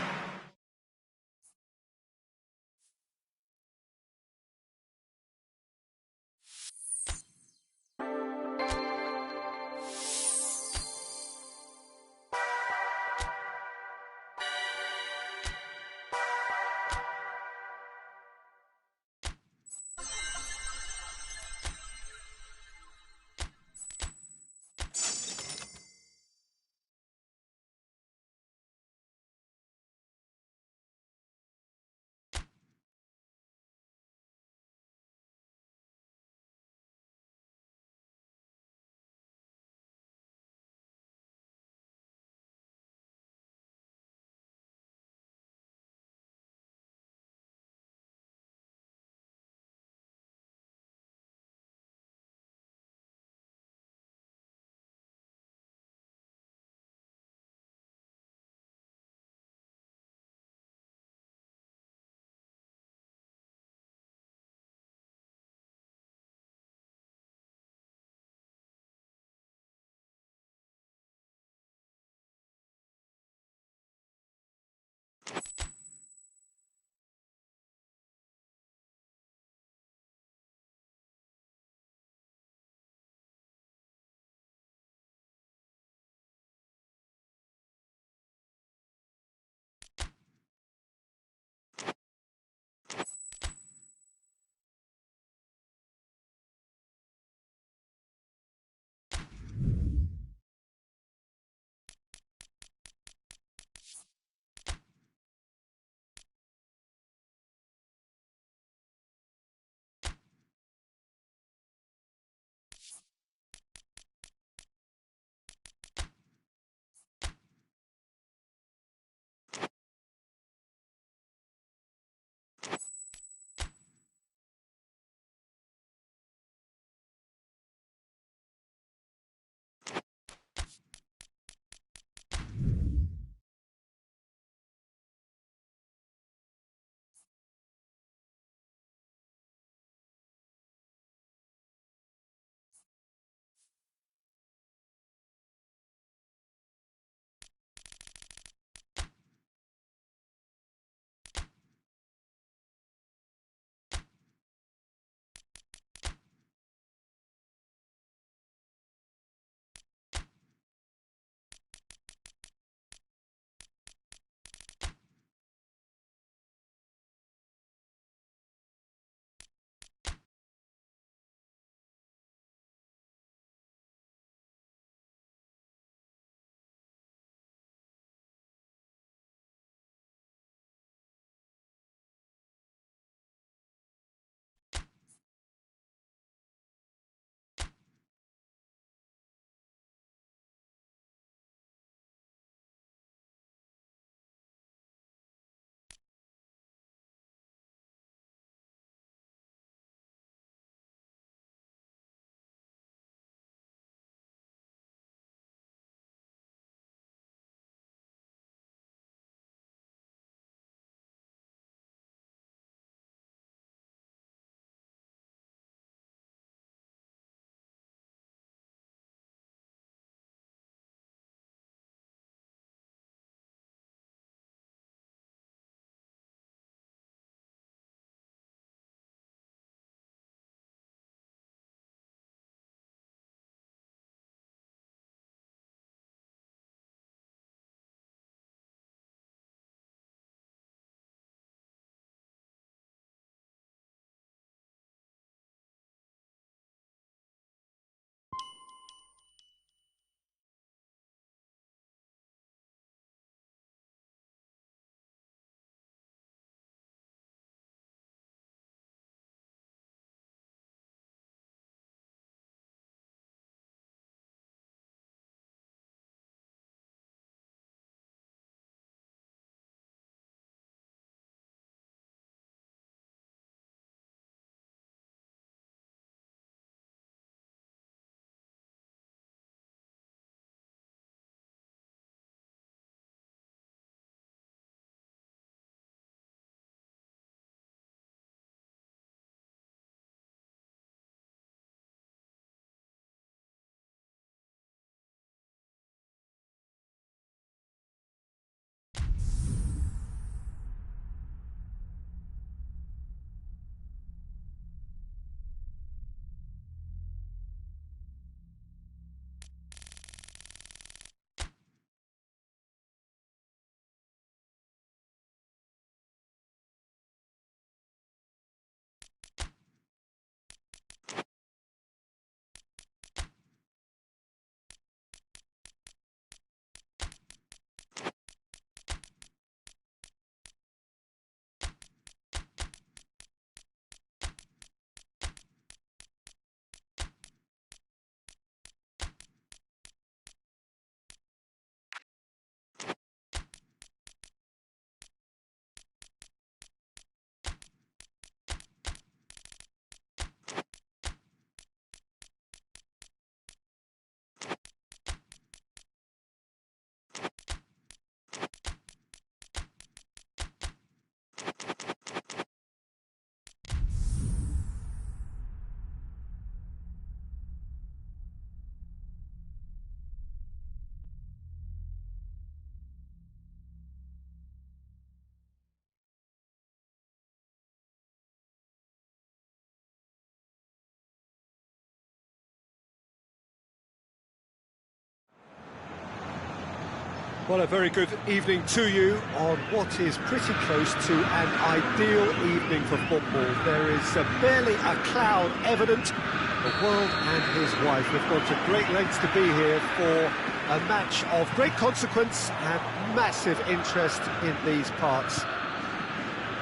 [SPEAKER 1] Well, a very good evening to you on what is pretty close to an ideal evening for football. There is barely a cloud evident. The world and his wife have gone to great lengths to be here for a match of great consequence and massive interest in these parts.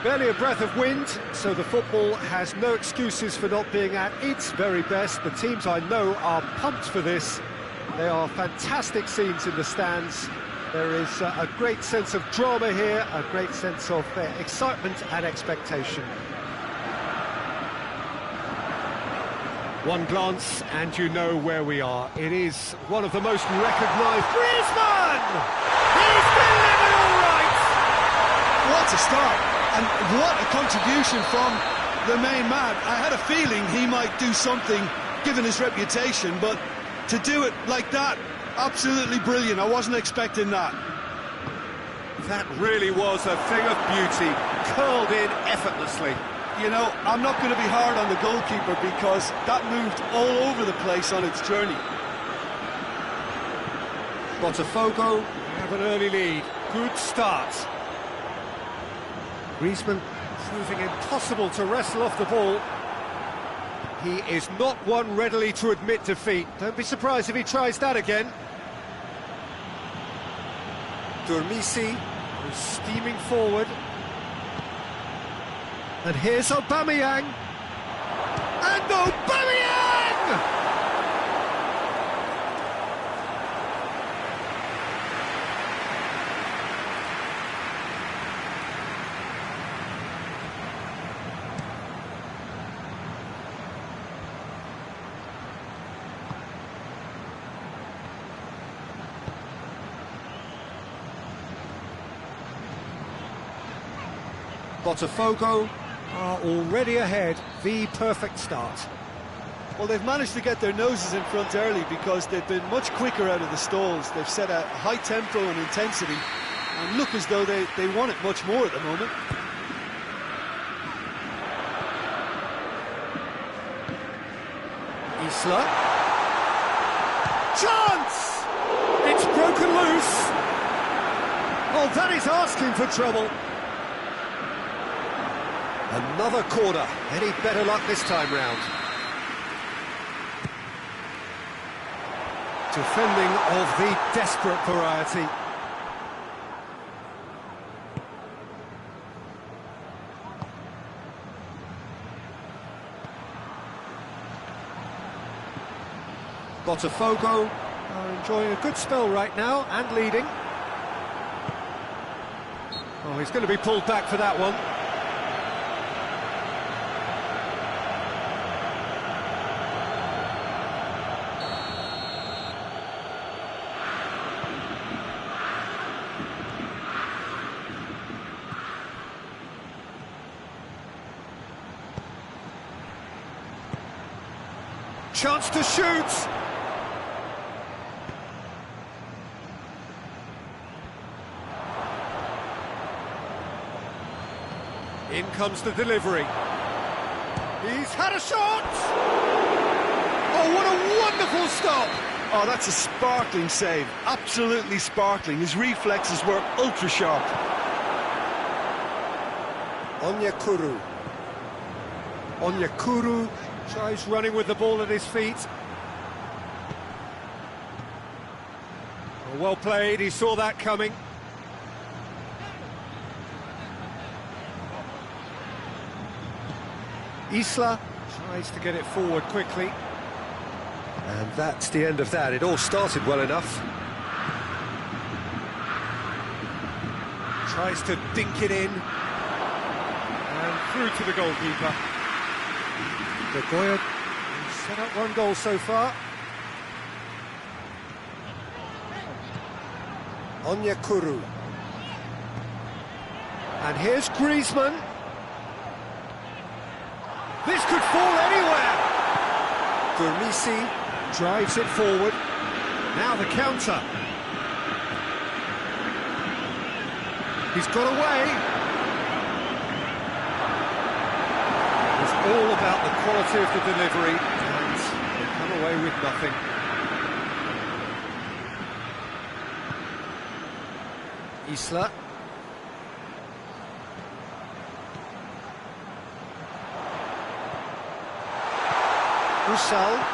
[SPEAKER 1] Barely a breath of wind, so the football has no excuses for not being at its very best. The teams I know are pumped for this. They are fantastic scenes in the stands. There is a great sense of drama here, a great sense of excitement and expectation. One glance and you know where we are. It is one of the most recognised... Griezmann! He's delivered all right!
[SPEAKER 2] What a start, and what a contribution from the main man. I had a feeling he might do something, given his reputation, but to do it like that, absolutely brilliant. I wasn't expecting that.
[SPEAKER 1] That really was a thing of beauty, curled in effortlessly.
[SPEAKER 2] You know, I'm not going to be hard on the goalkeeper because that moved all over the place on its journey.
[SPEAKER 1] Botafogo have an early lead. Good start. Griezmann proving impossible to wrestle off the ball. He is not one readily to admit defeat. Don't be surprised if he tries that again. Durmisi is steaming forward. And here's Aubameyang. And Aubameyang! Botafogo are already ahead, the perfect start.
[SPEAKER 2] Well, they've managed to get their noses in front early because they've been much quicker out of the stalls. They've set a high tempo and intensity and look as though they want it much more at the moment.
[SPEAKER 1] Isla. Chance! It's broken loose. Oh, that is asking for trouble. Another corner. Any better luck this time round? Defending of the desperate variety. Botafogo are enjoying a good spell right now and leading. Oh, he's going to be pulled back for that one. Chance to shoot! In comes the delivery. He's had a shot! Oh, what a wonderful stop!
[SPEAKER 2] Oh, that's a sparkling save. Absolutely sparkling. His reflexes were ultra sharp.
[SPEAKER 1] Onyekuru. Onyekuru tries running with the ball at his feet. Well played, he saw that coming. Isla tries to get it forward quickly. And that's the end of that. It all started well enough. Tries to dink it in. And through to the goalkeeper. De Goya set up one goal so far. Onyekuru. And here's Griezmann. This could fall anywhere. Durmisi drives it forward. Now the counter. He's got away. It's all about the quality of the delivery, and they come away with nothing. Isla. Ussal.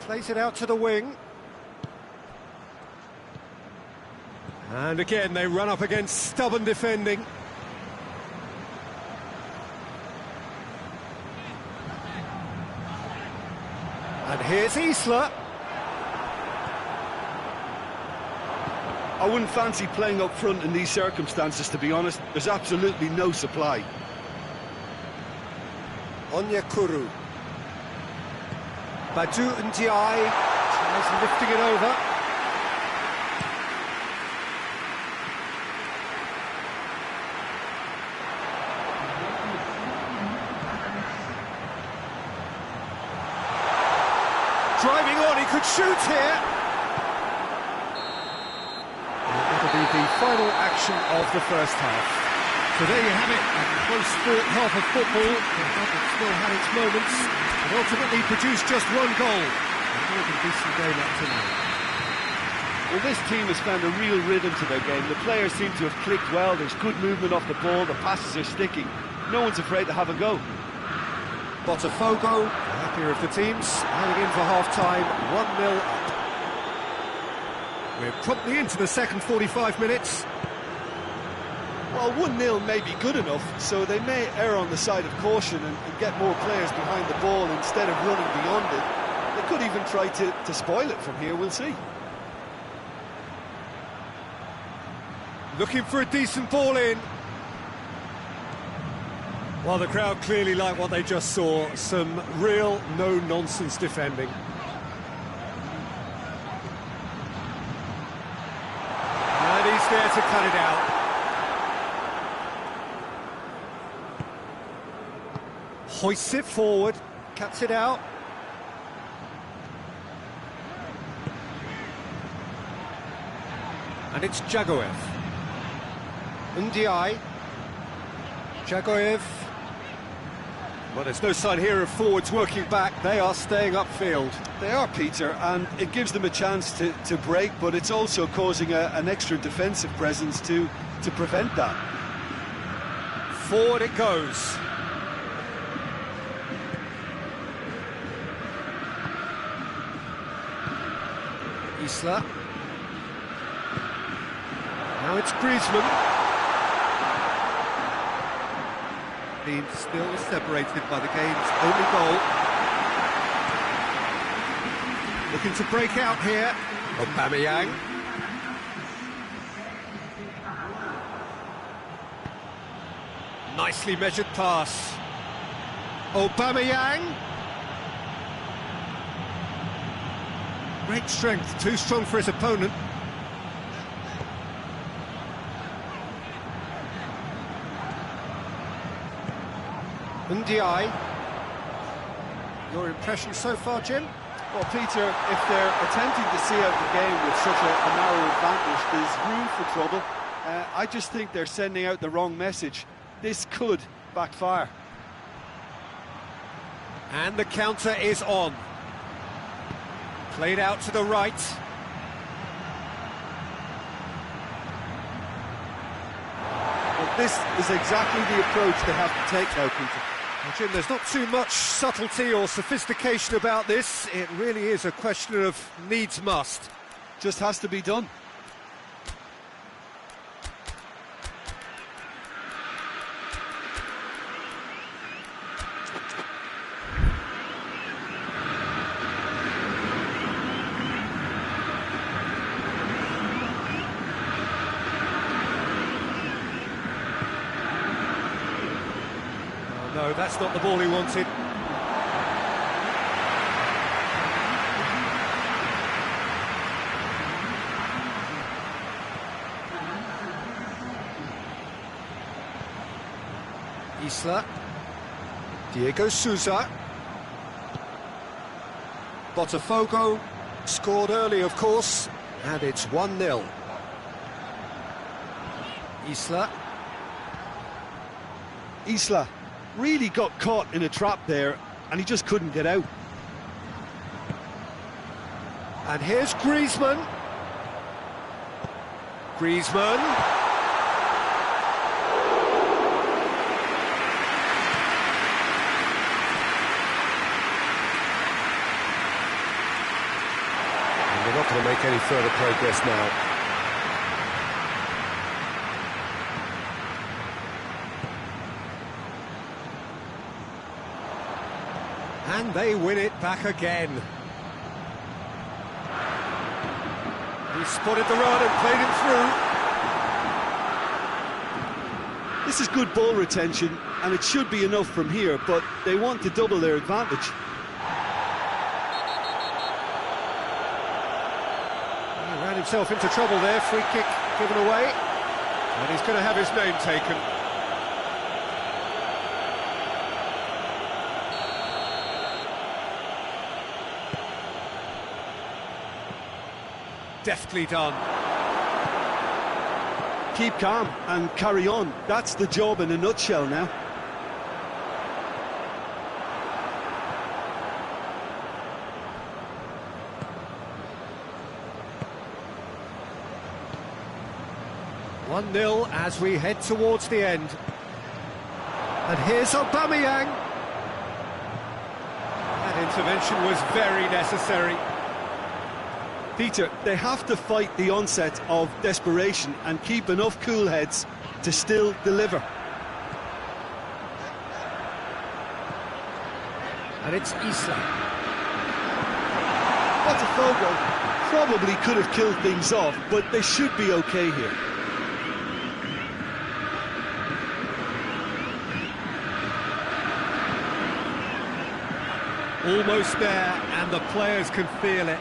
[SPEAKER 1] Plays it out to the wing. And again, they run up against stubborn defending. And here's Isla.
[SPEAKER 2] I wouldn't fancy playing up front in these circumstances, to be honest. There's absolutely no supply.
[SPEAKER 1] Onyekuru. Badu Ndiaye tries lifting it over. Driving on, he could shoot here. That'll be the final action of the first half.
[SPEAKER 3] So there you have it, a close-fought half of football. The Hubbard still had its moments, and ultimately produced just one goal. A more than decent game up to now.
[SPEAKER 2] Well, this team has found a real rhythm to their game. The players seem to have clicked well. There's good movement off the ball. The passes are sticking. No one's afraid to have a go.
[SPEAKER 1] Botafogo, the happier of the teams, heading in for half-time, 1-0 up. We're promptly into the second 45 minutes.
[SPEAKER 2] Well, 1-0 may be good enough, so they may err on the side of caution and get more players behind the ball instead of running beyond it. They could even try to spoil it from here, we'll see.
[SPEAKER 1] Looking for a decent ball in. Well, the crowd clearly like what they just saw. Some real no-nonsense defending. And he's there to cut it out. Hoists it forward, cuts it out. And it's Jagoev. Ndiaye. Jagoev. Well, there's no sign here of forwards working back. They are staying upfield.
[SPEAKER 2] They are, Peter, and it gives them a chance to break, but it's also causing an extra defensive presence to prevent that.
[SPEAKER 1] Forward it goes. Isla. Now it's Griezmann. Being still separated by the game's only goal. Looking to break out here. Aubameyang. Nicely measured pass. Aubameyang. Great strength, too strong for his opponent. Ndiaye. Your impression so far, Jim?
[SPEAKER 2] Well, Peter, if they're attempting to see out the game with such a narrow advantage, there's room for trouble. I just think they're sending out the wrong message. This could backfire.
[SPEAKER 1] And the counter is on. Played out to the right.
[SPEAKER 2] Well, this is exactly the approach they have to take now, Peter.
[SPEAKER 1] Well, Jim, there's not too much subtlety or sophistication about this. It really is a question of needs must.
[SPEAKER 2] Just has to be done.
[SPEAKER 1] No, that's not the ball he wanted. Isla. Diego Souza. Botafogo scored early, of course, and it's 1-0. Isla.
[SPEAKER 2] Isla really got caught in a trap there, and he just couldn't get out.
[SPEAKER 1] And here's Griezmann. Griezmann. And they're not going to make any further progress now. And they win it back again. He spotted the run and played him through.
[SPEAKER 2] This is good ball retention, and it should be enough from here, but they want to double their advantage.
[SPEAKER 1] He ran himself into trouble there, free kick given away. And he's going to have his name taken. Deftly done.
[SPEAKER 2] Keep calm and carry on. That's the job in a nutshell now.
[SPEAKER 1] One 0 as we head towards the end. And here's Aubameyang. That intervention was very necessary.
[SPEAKER 2] Peter, they have to fight the onset of desperation and keep enough cool heads to still deliver.
[SPEAKER 1] And it's Isla.
[SPEAKER 2] Botafogo probably could have killed things off, but they should be okay here.
[SPEAKER 1] Almost there, and the players can feel it.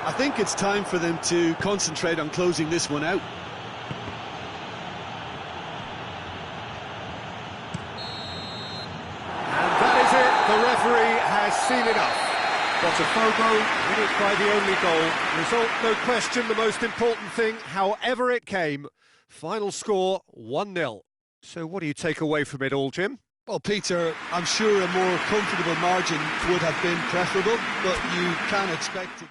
[SPEAKER 2] I think it's time for them to concentrate on closing this one out.
[SPEAKER 1] And that is it, the referee has seen enough. Botafogo win it by the only goal. Result, no question, the most important thing, however it came. Final score, 1-0. So what do you take away from it all, Jim?
[SPEAKER 2] Well, Peter, I'm sure a more comfortable margin would have been preferable, but you can expect to...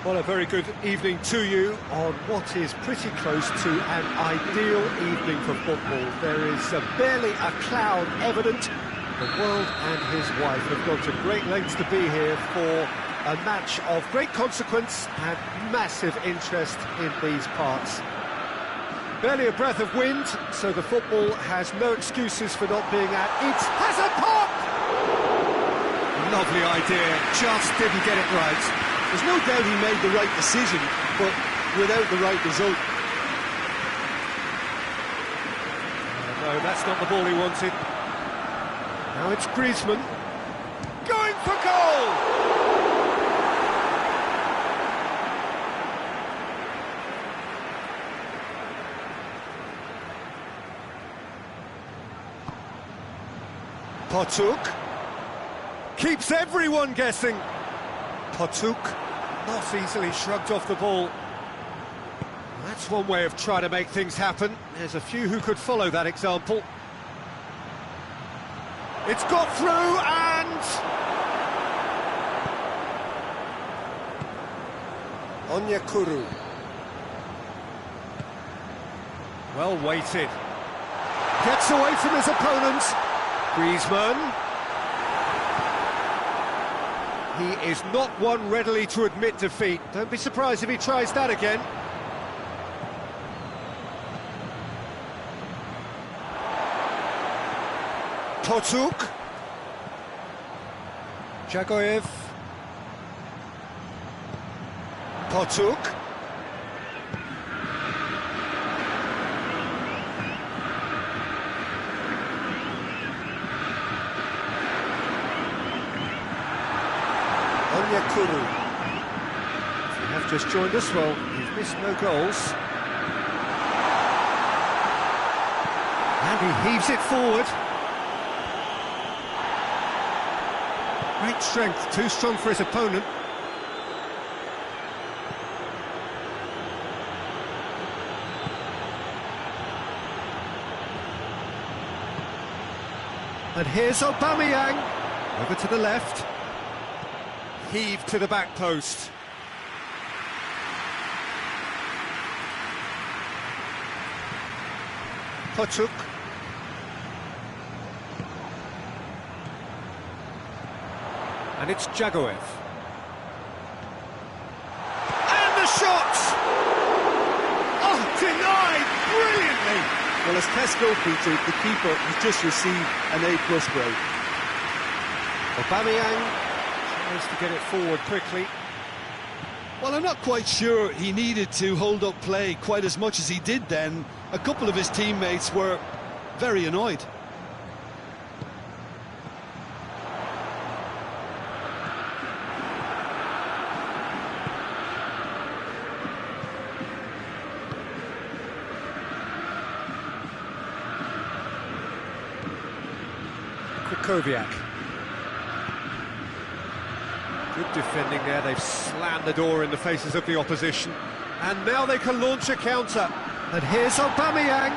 [SPEAKER 1] Well, a very good evening to you on what is pretty close to an ideal evening for football. There is barely a cloud evident. The world and his wife have gone to great lengths to be here for a match of great consequence and massive interest in these parts. Barely a breath of wind, so the football has no excuses for not being at its... Has a pop! Lovely idea, just didn't get it right.
[SPEAKER 2] There's no doubt he made the right decision, but without the right result.
[SPEAKER 1] No, that's not the ball he wanted. Now it's Griezmann. Going for goal! Potuk. Keeps everyone guessing. Potuk not easily shrugged off the ball. That's one way of trying to make things happen. There's a few who could follow that example. It's got through and... Onyekuru. Well weighted. Gets away from his opponent. Griezmann. He is not one readily to admit defeat. Don't be surprised if he tries that again. Potuk. Jagoev. Potuk. Onyekuru. If you have just joined us, well, you've missed no goals. And he heaves it forward. Great strength, too strong for his opponent. And here's Aubameyang, over to the left. Heave to the back post. Potuk. And it's Jagoev. And the shot! Oh, denied brilliantly!
[SPEAKER 2] Well, as tests go, Peter, the keeper has just received an A+ grade.
[SPEAKER 1] Aubameyang tries to get it forward quickly.
[SPEAKER 2] Well, I'm not quite sure he needed to hold up play quite as much as he did then. A couple of his teammates were very annoyed.
[SPEAKER 1] Koviak. Good defending there, they've slammed the door in the faces of the opposition. And now they can launch a counter. And here's Aubameyang.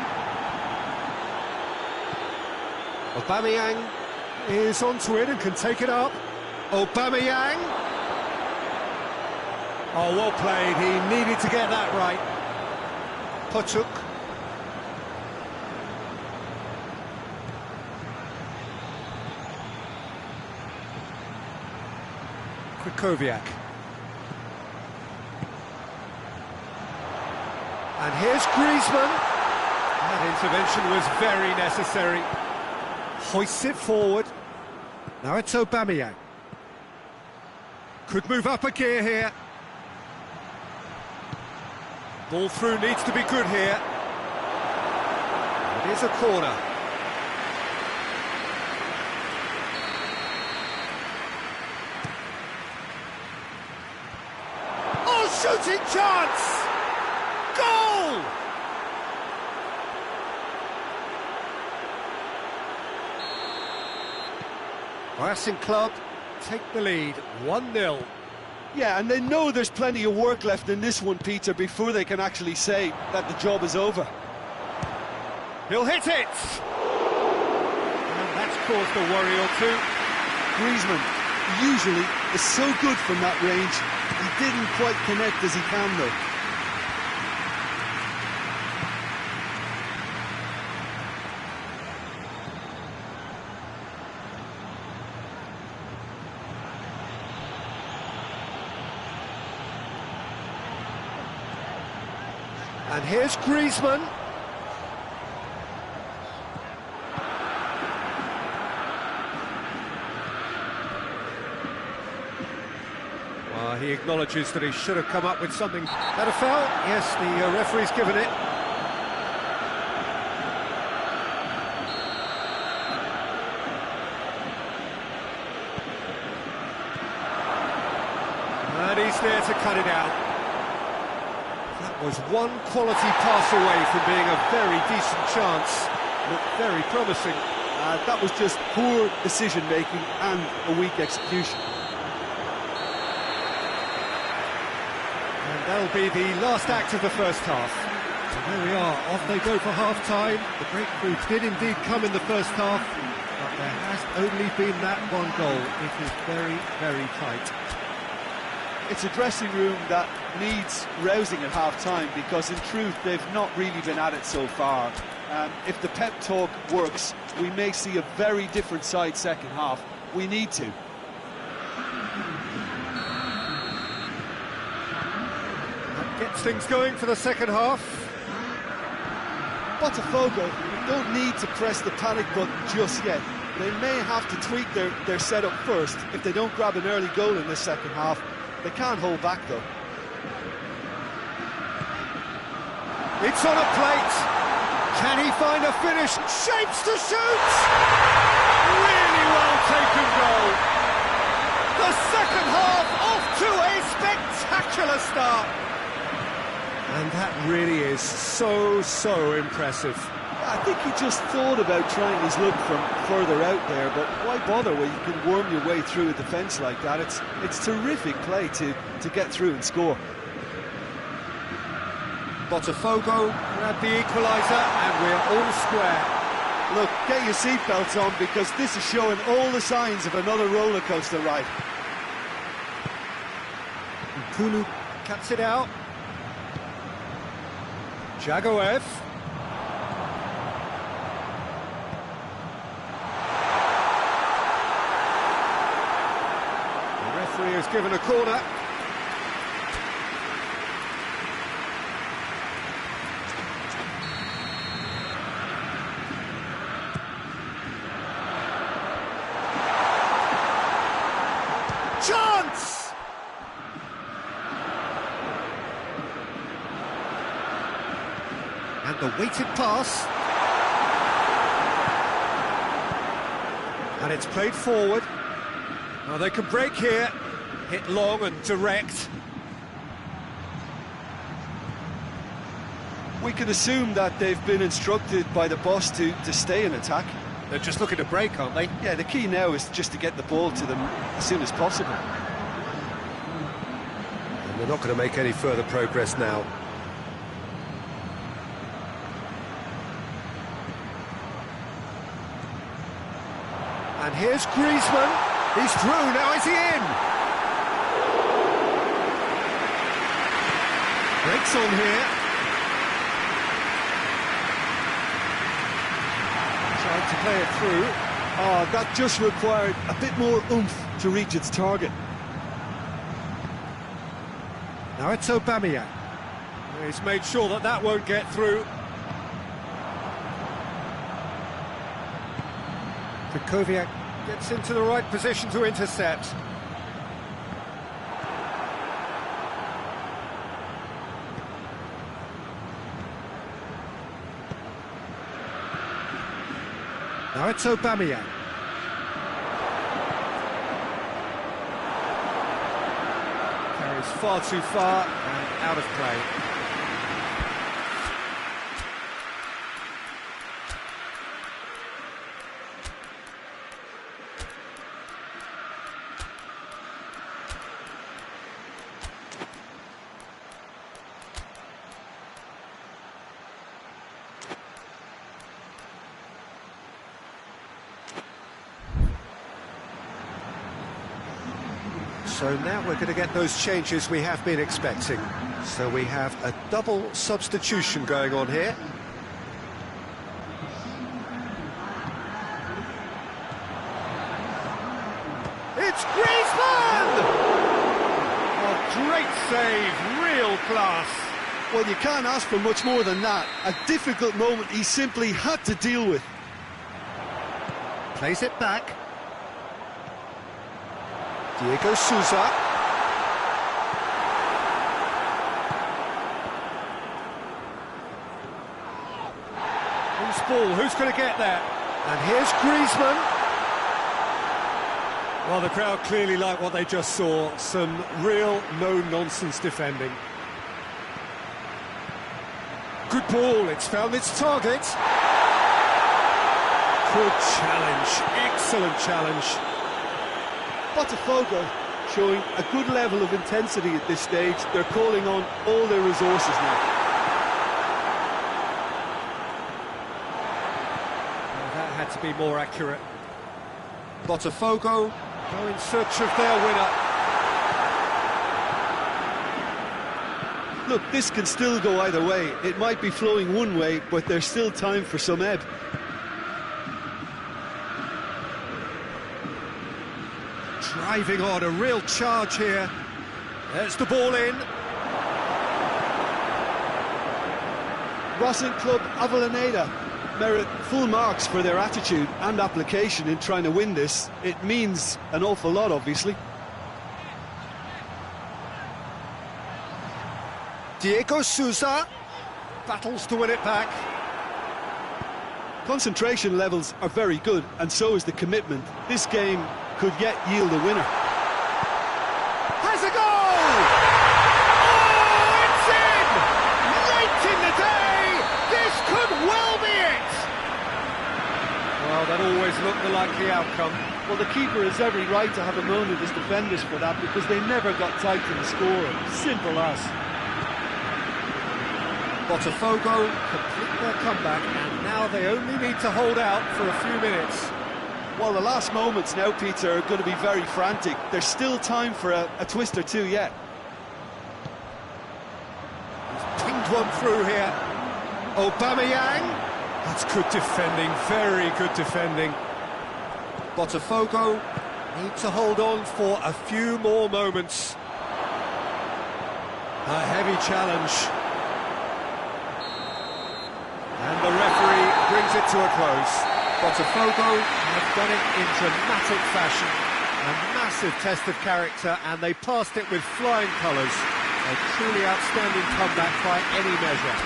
[SPEAKER 1] Aubameyang is onto it and can take it up. Aubameyang. Oh, well played, he needed to get that right. Potuk. Koviak. And here's Griezmann. That intervention was very necessary. Hoists it forward. Now it's Aubameyang. Could move up a gear here. Ball through needs to be good here. It is a corner. Shooting chance! Goal! Racing Club take the lead, 1-0.
[SPEAKER 2] Yeah, and they know there's plenty of work left in this one, Peter, before they can actually say that the job is over.
[SPEAKER 1] He'll hit it! And that's caused a worry or two.
[SPEAKER 2] Griezmann usually is so good from that range. He didn't quite connect as he can, though.
[SPEAKER 1] And here's Griezmann. He acknowledges that he should have come up with something. That a foul? Yes, the referee's given it. And he's there to cut it out. That was one quality pass away from being a very decent chance. Looked very promising.
[SPEAKER 2] That was just poor decision-making and a weak execution.
[SPEAKER 1] That'll be the last act of the first half. So there we are, off they go for half-time. The breakthrough did indeed come in the first half. but there has only been that one goal. It is very, very tight.
[SPEAKER 2] It's a dressing room that needs rousing at half-time, because in truth they've not really been at it so far. If the pep talk works, we may see a very different side second half. We need to.
[SPEAKER 1] That gets things going for the second half.
[SPEAKER 2] Botafogo don't need to press the panic button just yet. They may have to tweak their setup first if they don't grab an early goal in this second half. They can't hold back though.
[SPEAKER 1] It's on a plate. Can he find a finish? Shapes to shoot! Really well taken goal. The second half off to a spectacular start. And that really is so impressive.
[SPEAKER 2] I think he just thought about trying his luck from further out there, but why bother when you can worm your way through a defence like that? It's terrific play to get through and score.
[SPEAKER 1] Botafogo grab the equaliser, and we're all square.
[SPEAKER 2] Look, get your seatbelts on, because this is showing all the signs of another roller coaster ride.
[SPEAKER 1] Kulu cuts it out. Jagoev. The referee has given a corner. Chance! And the weighted pass. And it's played forward. Well, they can break here. Hit long and direct.
[SPEAKER 2] We can assume that they've been instructed by the boss to stay in attack.
[SPEAKER 1] They're just looking to break, aren't they?
[SPEAKER 2] Yeah, the key now is just to get the ball to them as soon as possible.
[SPEAKER 1] And they're not going to make any further progress now. And here's Griezmann. He's through, now is he in? Breaks on here. Trying to play it through.
[SPEAKER 2] Oh, that just required a bit more oomph to reach its target.
[SPEAKER 1] Now it's Aubameyang. He's made sure that that won't get through. Kukoviak gets into the right position to intercept. Now it's Aubameyang. Carries far too far and out of play. So now we're going to get those changes we have been expecting. So we have a double substitution going on here. It's Griezmann! A great save, real class.
[SPEAKER 2] Well, you can't ask for much more than that. A difficult moment he simply had to deal with.
[SPEAKER 1] Plays it back. Diego Souza. Who's ball? Who's going to get there? And here's Griezmann. Well, the crowd clearly like what they just saw. Some real no-nonsense defending. Good ball. It's found its target. Good challenge. Excellent challenge.
[SPEAKER 2] Botafogo showing a good level of intensity at this stage. They're calling on all their resources now.
[SPEAKER 1] Well, that had to be more accurate. Botafogo go in search of their winner.
[SPEAKER 2] Look, this can still go either way. It might be flowing one way, but there's still time for some ebb.
[SPEAKER 1] Driving on, a real charge here. There's the ball in.
[SPEAKER 2] Racing Club Avellaneda merit full marks for their attitude and application in trying to win this. It means an awful lot, obviously.
[SPEAKER 1] Diego Souza battles to win it back.
[SPEAKER 2] Concentration levels are very good, and so is the commitment. This game could yet yield a winner.
[SPEAKER 1] Has a goal! Oh, it's in! Late in the day! This could well be it! Well, that always looked the likely outcome.
[SPEAKER 2] Well, the keeper has every right to have a moan at his defenders for that, because they never got tight to the score. Simple as.
[SPEAKER 1] Botafogo complete their comeback, and now they only need to hold out for a few minutes.
[SPEAKER 2] Well, the last moments now, Peter, are going to be very frantic. There's still time for a twist or two yet.
[SPEAKER 1] He's pinged one through here. Aubameyang. That's good defending, very good defending. Botafogo need to hold on for a few more moments. A heavy challenge. And the referee brings it to a close. Botafogo have done it in dramatic fashion. A massive test of character, and they passed it with flying colours. A truly outstanding comeback by any measure.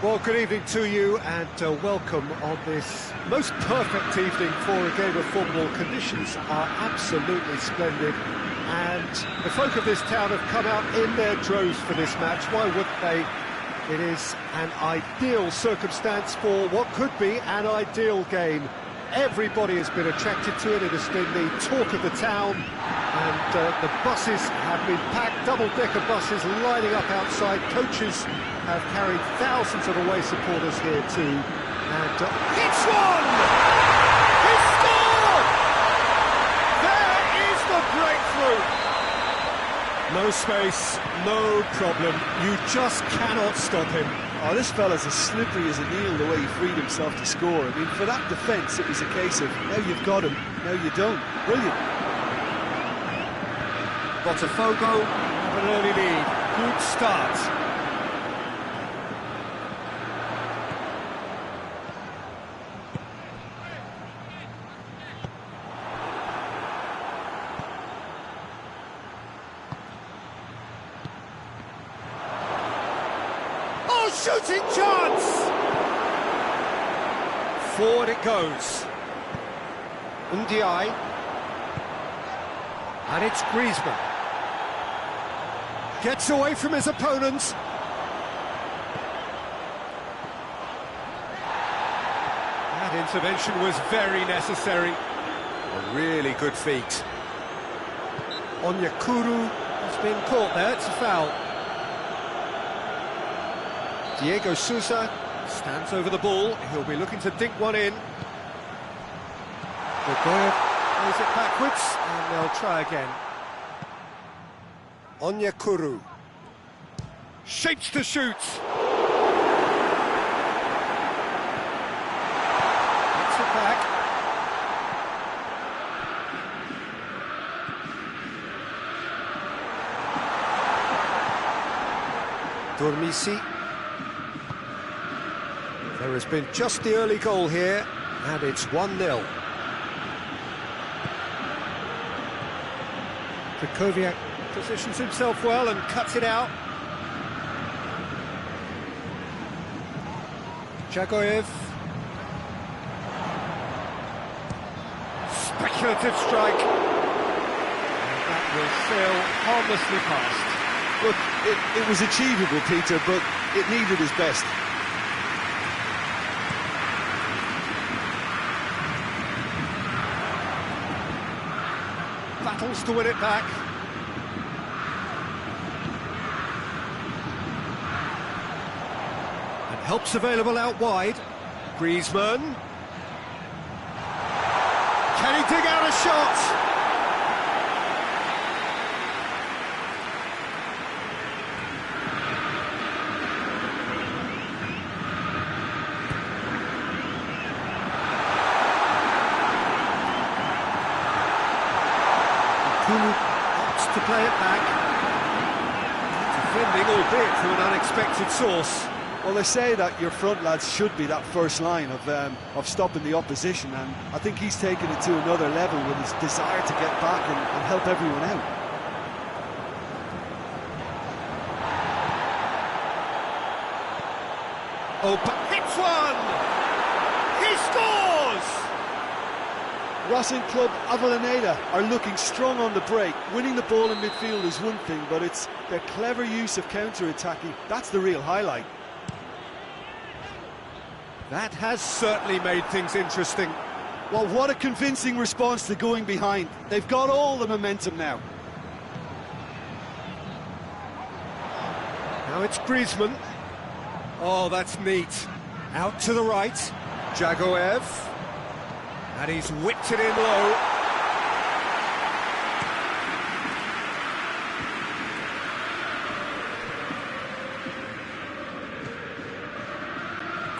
[SPEAKER 1] Well, good evening to you, and welcome on this most perfect evening for a game of football. Conditions are absolutely splendid, and the folk of this town have come out in their droves for this match. Why wouldn't they? It is an ideal circumstance for what could be an ideal game. Everybody has been attracted to it. It has been the talk of the town, and the buses have been packed, double-decker buses lining up outside. Coaches have carried thousands of away supporters here too, and hits one! He scored! There is the breakthrough! No space, no problem. You just cannot stop him.
[SPEAKER 2] Oh, this fella's as slippery as an eel, the way he freed himself to score. I mean, for that defence, it was a case of, now you've got him, now you don't. Brilliant.
[SPEAKER 1] Botafogo have an early lead. Good start. Shooting chance! Forward it goes. Ndiaye. And it's Griezmann. Gets away from his opponents. That intervention was very necessary. A really good feat. Onyekuru has been caught there, it's a foul. Diego Sousa stands over the ball, he'll be looking to dink one in. Gogoyev plays it backwards, and they'll try again. Onyekuru. Shapes to shoot. Gets it back. Dormisi. There has been just the early goal here, and it's 1-0. Krychowiak positions himself well and cuts it out. Dzagoev. Speculative strike. And that will sail harmlessly past.
[SPEAKER 2] Look, it was achievable, Peter, but it needed his best.
[SPEAKER 1] Battles to win it back. And help's available out wide. Griezmann. Can he dig out a shot? Opts to play it back. Defending, albeit from an unexpected source.
[SPEAKER 2] Well, they say that your front lads should be that first line of stopping the opposition, and I think he's taken it to another level with his desire to get back and help everyone out.
[SPEAKER 1] Oh, but hits one! He scores!
[SPEAKER 2] Racing Club Avellaneda are looking strong on the break. Winning the ball in midfield is one thing, but it's their clever use of counter-attacking. That's the real highlight.
[SPEAKER 1] That has certainly made things interesting.
[SPEAKER 2] Well, what a convincing response to going behind. They've got all the momentum now.
[SPEAKER 1] Now it's Griezmann. Oh, that's neat. Out to the right. Dzagoev. And he's whipped it in low.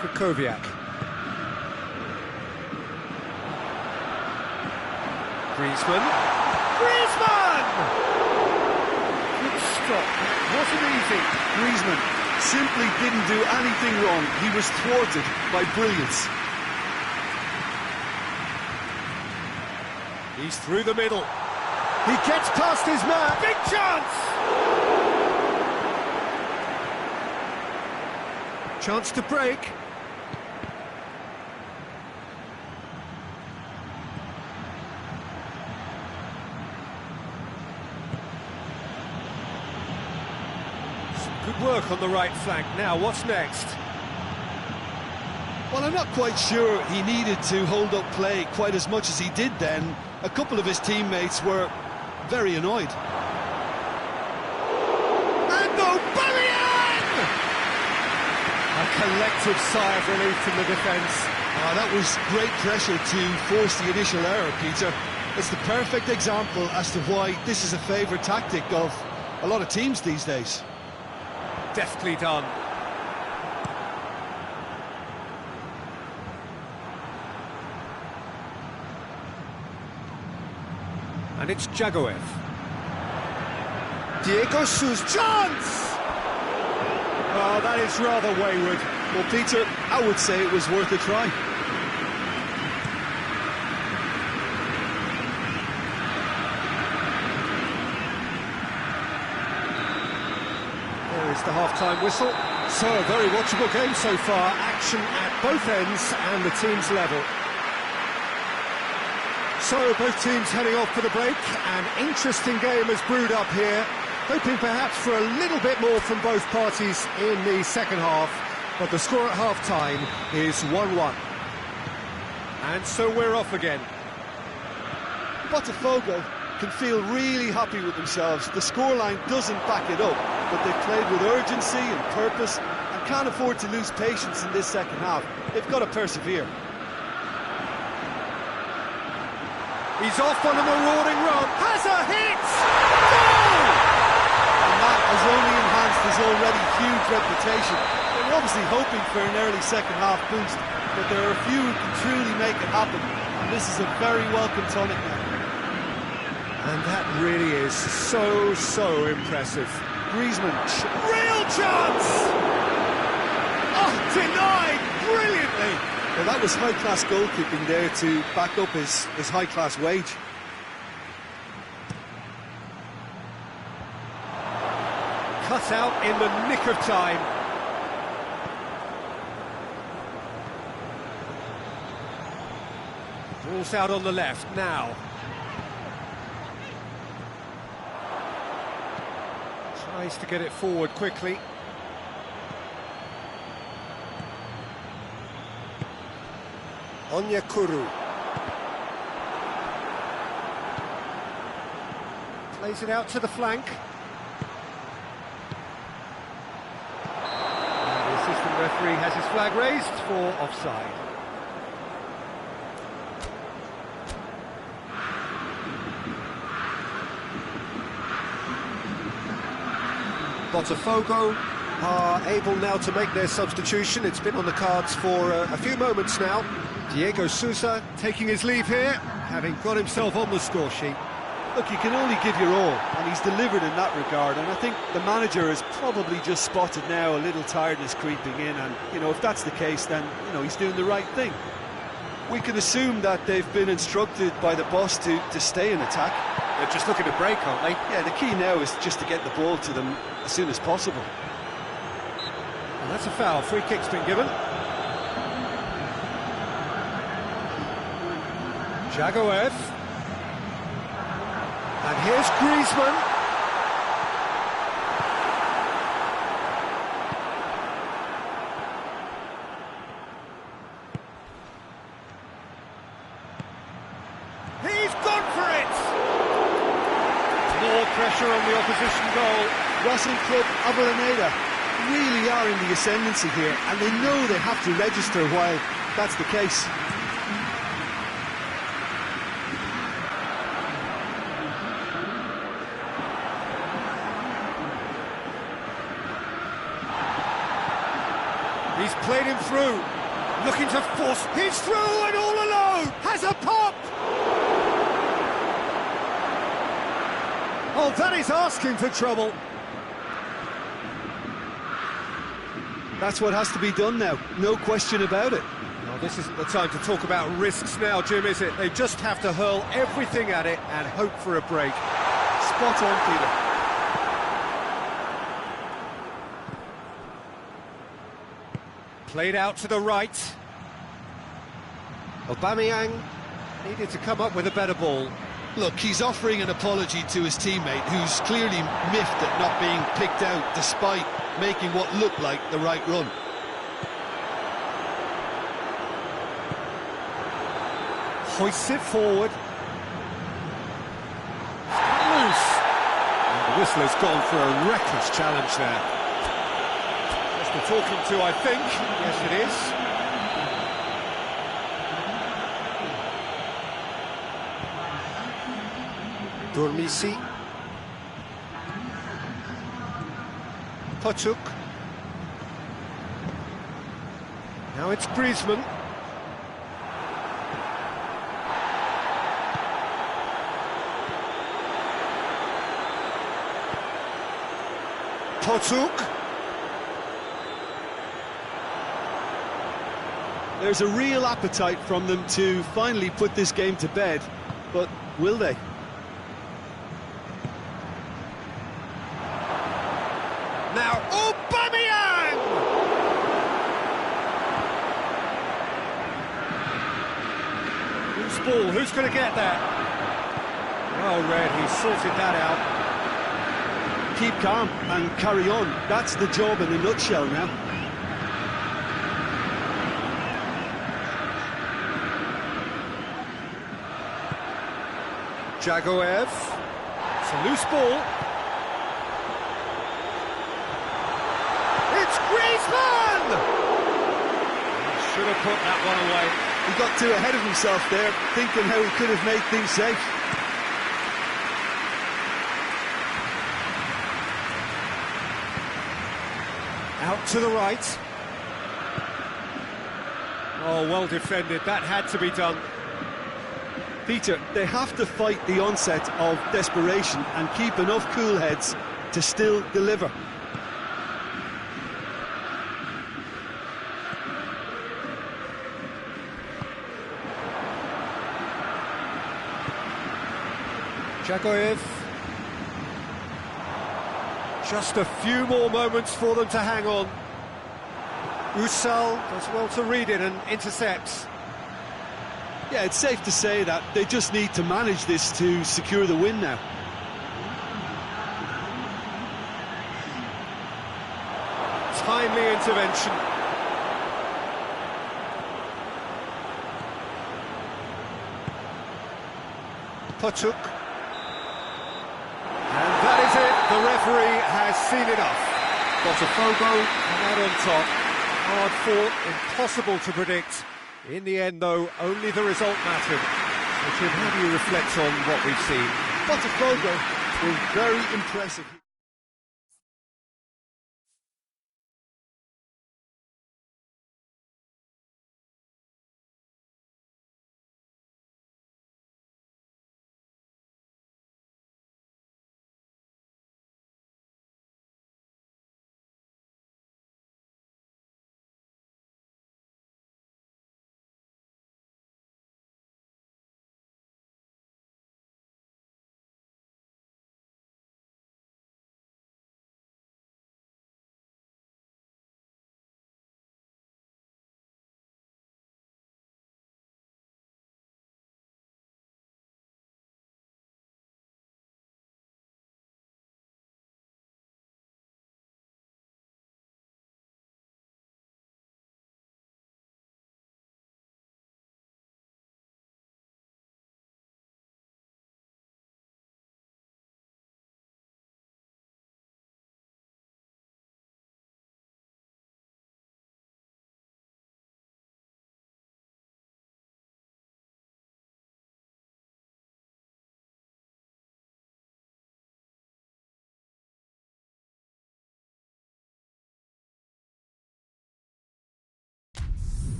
[SPEAKER 1] Krychowiak. Griezmann. Griezmann! Good stop. Wasn't easy.
[SPEAKER 2] Griezmann simply didn't do anything wrong. He was thwarted by brilliance.
[SPEAKER 1] He's through the middle. He gets past his man. Big chance! Chance to break. Some good work on the right flank. Now, what's next?
[SPEAKER 2] Well, I'm not quite sure he needed to hold up play quite as much as he did then. A couple of his teammates were very annoyed.
[SPEAKER 1] And Aubameyang! A collective sigh of relief from the defence.
[SPEAKER 2] That was great pressure to force the initial error, Peter. It's the perfect example as to why this is a favourite tactic of a lot of teams these days.
[SPEAKER 1] Deftly done. And it's Dzagoev. Diego Sousa. Chance! Oh, that is rather wayward.
[SPEAKER 2] Well, Peter, I would say it was worth a try.
[SPEAKER 1] There is the half-time whistle. So, a very watchable game so far. Action at both ends and the team's level. So, both teams heading off for the break. An interesting game has brewed up here. Hoping perhaps for a little bit more from both parties in the second half. But the score at half-time is 1-1. And so we're off again.
[SPEAKER 2] Botafogo can feel really happy with themselves. The scoreline doesn't back it up, but they've played with urgency and purpose and can't afford to lose patience in this second half. They've got to persevere.
[SPEAKER 1] He's off on a marauding run. Has a hit! Goal!
[SPEAKER 2] And that has only enhanced his already huge reputation. They were obviously hoping for an early second half boost, but there are a few who can truly make it happen. And this is a very welcome tonic now.
[SPEAKER 1] And that really is so impressive.
[SPEAKER 2] Griezmann.
[SPEAKER 1] Real chance! Oh, denied brilliantly!
[SPEAKER 2] Well, that was high-class goalkeeping there to back up his high-class wage.
[SPEAKER 1] Cut out in the nick of time. Ball's out on the left now. Tries to get it forward quickly. Onyekuru. Plays it out to the flank. And the assistant referee has his flag raised for offside. Botafogo are able now to make their substitution. It's been on the cards for a few moments now. Diego Sousa taking his leave here, having got himself on the score sheet.
[SPEAKER 2] Look, you can only give your all, and he's delivered in that regard, and I think the manager has probably just spotted now a little tiredness creeping in, and, you know, if that's the case, then, you know, he's doing the right thing. We can assume that they've been instructed by the boss to stay in attack.
[SPEAKER 1] They're just looking to break, aren't they?
[SPEAKER 2] Yeah, the key now is just to get the ball to them as soon as possible.
[SPEAKER 1] And that's a foul. Free kick's been given. Jagoev. And here's Griezmann. He's gone for it! More pressure on the opposition goal.
[SPEAKER 2] Racing Club Avellaneda really are in the ascendancy here, and they know they have to register while that's the case.
[SPEAKER 1] He's played him through, looking to force. He's through and all alone. Has a pop. Oh, that is asking for trouble.
[SPEAKER 2] That's what has to be done now, no question about it.
[SPEAKER 1] No, this isn't the time to talk about risks now, Jim, is it? They just have to hurl everything at it and hope for a break.
[SPEAKER 2] Spot on, Peter.
[SPEAKER 1] Played out to the right. Aubameyang needed to come up with a better ball.
[SPEAKER 2] Look, he's offering an apology to his teammate, who's clearly miffed at not being picked out despite making what looked like the right run.
[SPEAKER 1] Hoists it forward. Loose. And the whistler's gone for a reckless challenge there. Just the talking to, I think. Yes, it is. Dormisi. Pochuk. Now it's Griezmann. Pochuk.
[SPEAKER 2] There's a real appetite from them to finally put this game to bed, but will they?
[SPEAKER 1] Now, Aubameyang! Loose ball. Who's going to get that? Well read, he sorted that out.
[SPEAKER 2] Keep calm and carry on. That's the job in a nutshell now.
[SPEAKER 1] Jagoev. It's a loose ball. It's Griezmann! Should have put that one away.
[SPEAKER 2] He got too ahead of himself there, thinking how he could have made things safe.
[SPEAKER 1] Out to the right. Oh, well defended. That had to be done.
[SPEAKER 2] Peter, they have to fight the onset of desperation and keep enough cool heads to still deliver.
[SPEAKER 1] Jagoev. Just a few more moments for them to hang on. Usal does well to read it and intercepts.
[SPEAKER 2] Yeah, it's safe to say that they just need to manage this to secure the win now.
[SPEAKER 1] Timely intervention. Potuk. And that is it. The referee has seen enough. Botafogo come out on top. Hard fought, impossible to predict. In the end, though, only the result mattered. So, Tim, how do you reflect on what we've seen?
[SPEAKER 2] Botafogo was very impressive.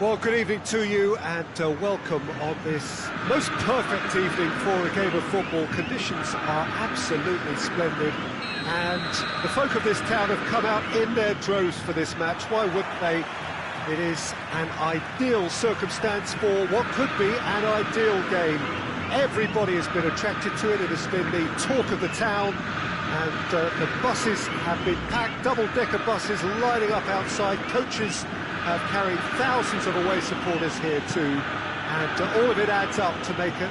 [SPEAKER 1] Well, good evening to you and welcome on this most perfect evening for a game of football. Conditions are absolutely splendid and the folk of this town have come out in their droves for this match. Why wouldn't they? It is an ideal circumstance for what could be an ideal game. Everybody has been attracted to it. It has been the talk of the town, and the buses have been packed, double-decker buses lining up outside. Coaches have carried thousands of away supporters here too, and all of it adds up to make a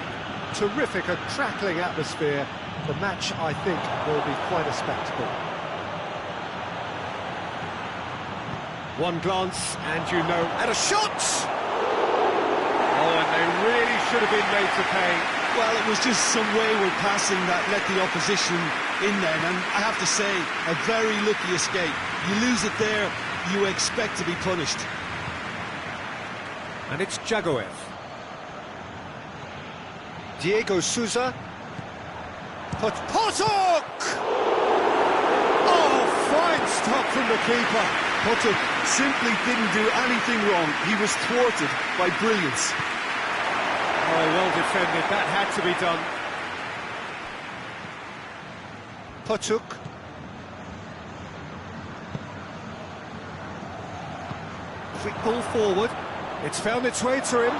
[SPEAKER 1] terrific, a crackling atmosphere. The match, I think, will be quite a spectacle. One glance, and you know, and a shot! Oh, and they really should have been made to pay.
[SPEAKER 2] Well, it was just some wayward passing that let the opposition in then, and I have to say, a very lucky escape. You lose it there, you expect to be punished.
[SPEAKER 1] And it's Jagoev. Diego Souza. Potok! Oh, fine stop from the keeper.
[SPEAKER 2] Potok simply didn't do anything wrong. He was thwarted by brilliance.
[SPEAKER 1] Oh, well defended. That had to be done. Potok. Quick ball forward. It's found its way to him.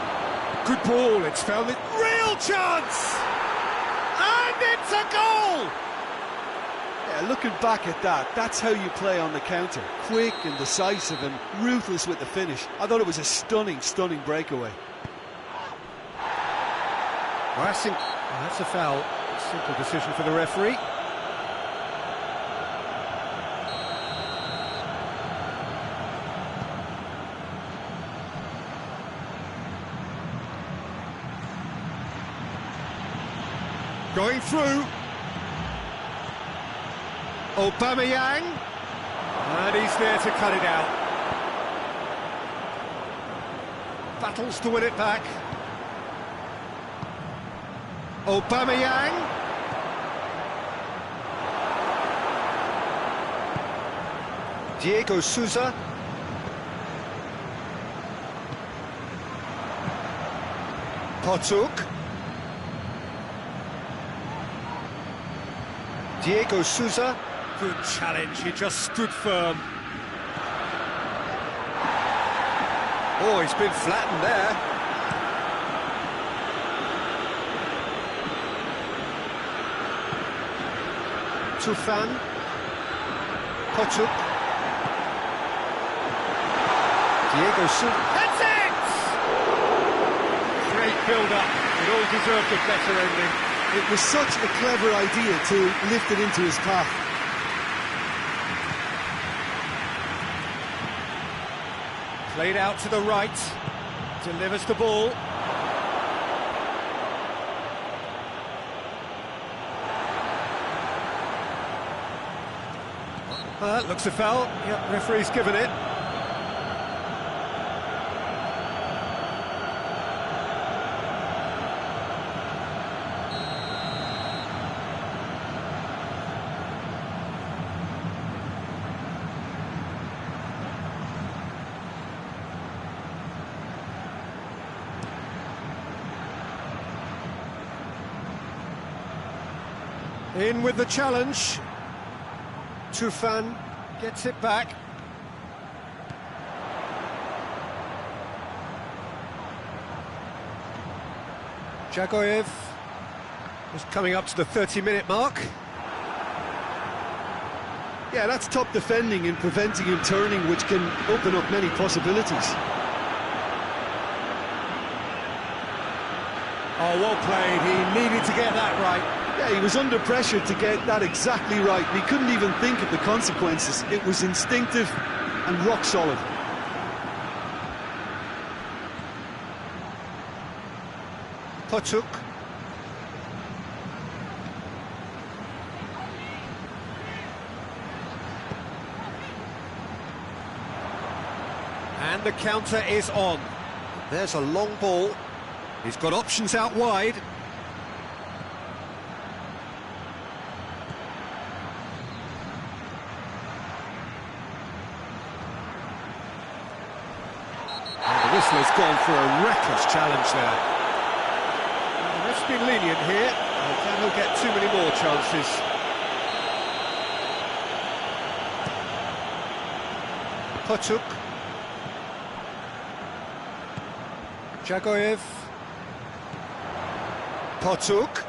[SPEAKER 1] Good ball. It's found it. Real chance! And it's a goal!
[SPEAKER 2] Yeah, looking back at that, that's how you play on the counter. Quick and decisive and ruthless with the finish. I thought it was a stunning, stunning breakaway.
[SPEAKER 1] Racing. That's a foul. Simple decision for the referee. Going through. Aubameyang. And he's there to cut it out. Battles to win it back. Aubameyang. Diego Souza. Potuk. Diego Souza. Good challenge, he just stood firm. Oh, he's been flattened there. Tufan. Potuk. Diego Souza. That's it! Great build-up. It all deserved a better ending.
[SPEAKER 2] It was such a clever idea to lift it into his path.
[SPEAKER 1] Played out to the right. Delivers the ball. That looks a foul. Yep, referee's given it. In with the challenge. Tufan gets it back. Jagoev is coming up to the 30-minute mark.
[SPEAKER 2] Yeah, that's top defending and preventing him turning, which can open up many possibilities.
[SPEAKER 1] Oh, well played. He needed to get that right.
[SPEAKER 2] Yeah, he was under pressure to get that exactly right, and he couldn't even think of the consequences. It was instinctive and rock solid.
[SPEAKER 1] Potuk. And the counter is on. There's a long ball. He's got options out wide. whistle has gone for a reckless challenge there. Now, the ref's been lenient here. I doubt he'll get too many more chances. Potuk. Jagoyev. Potuk.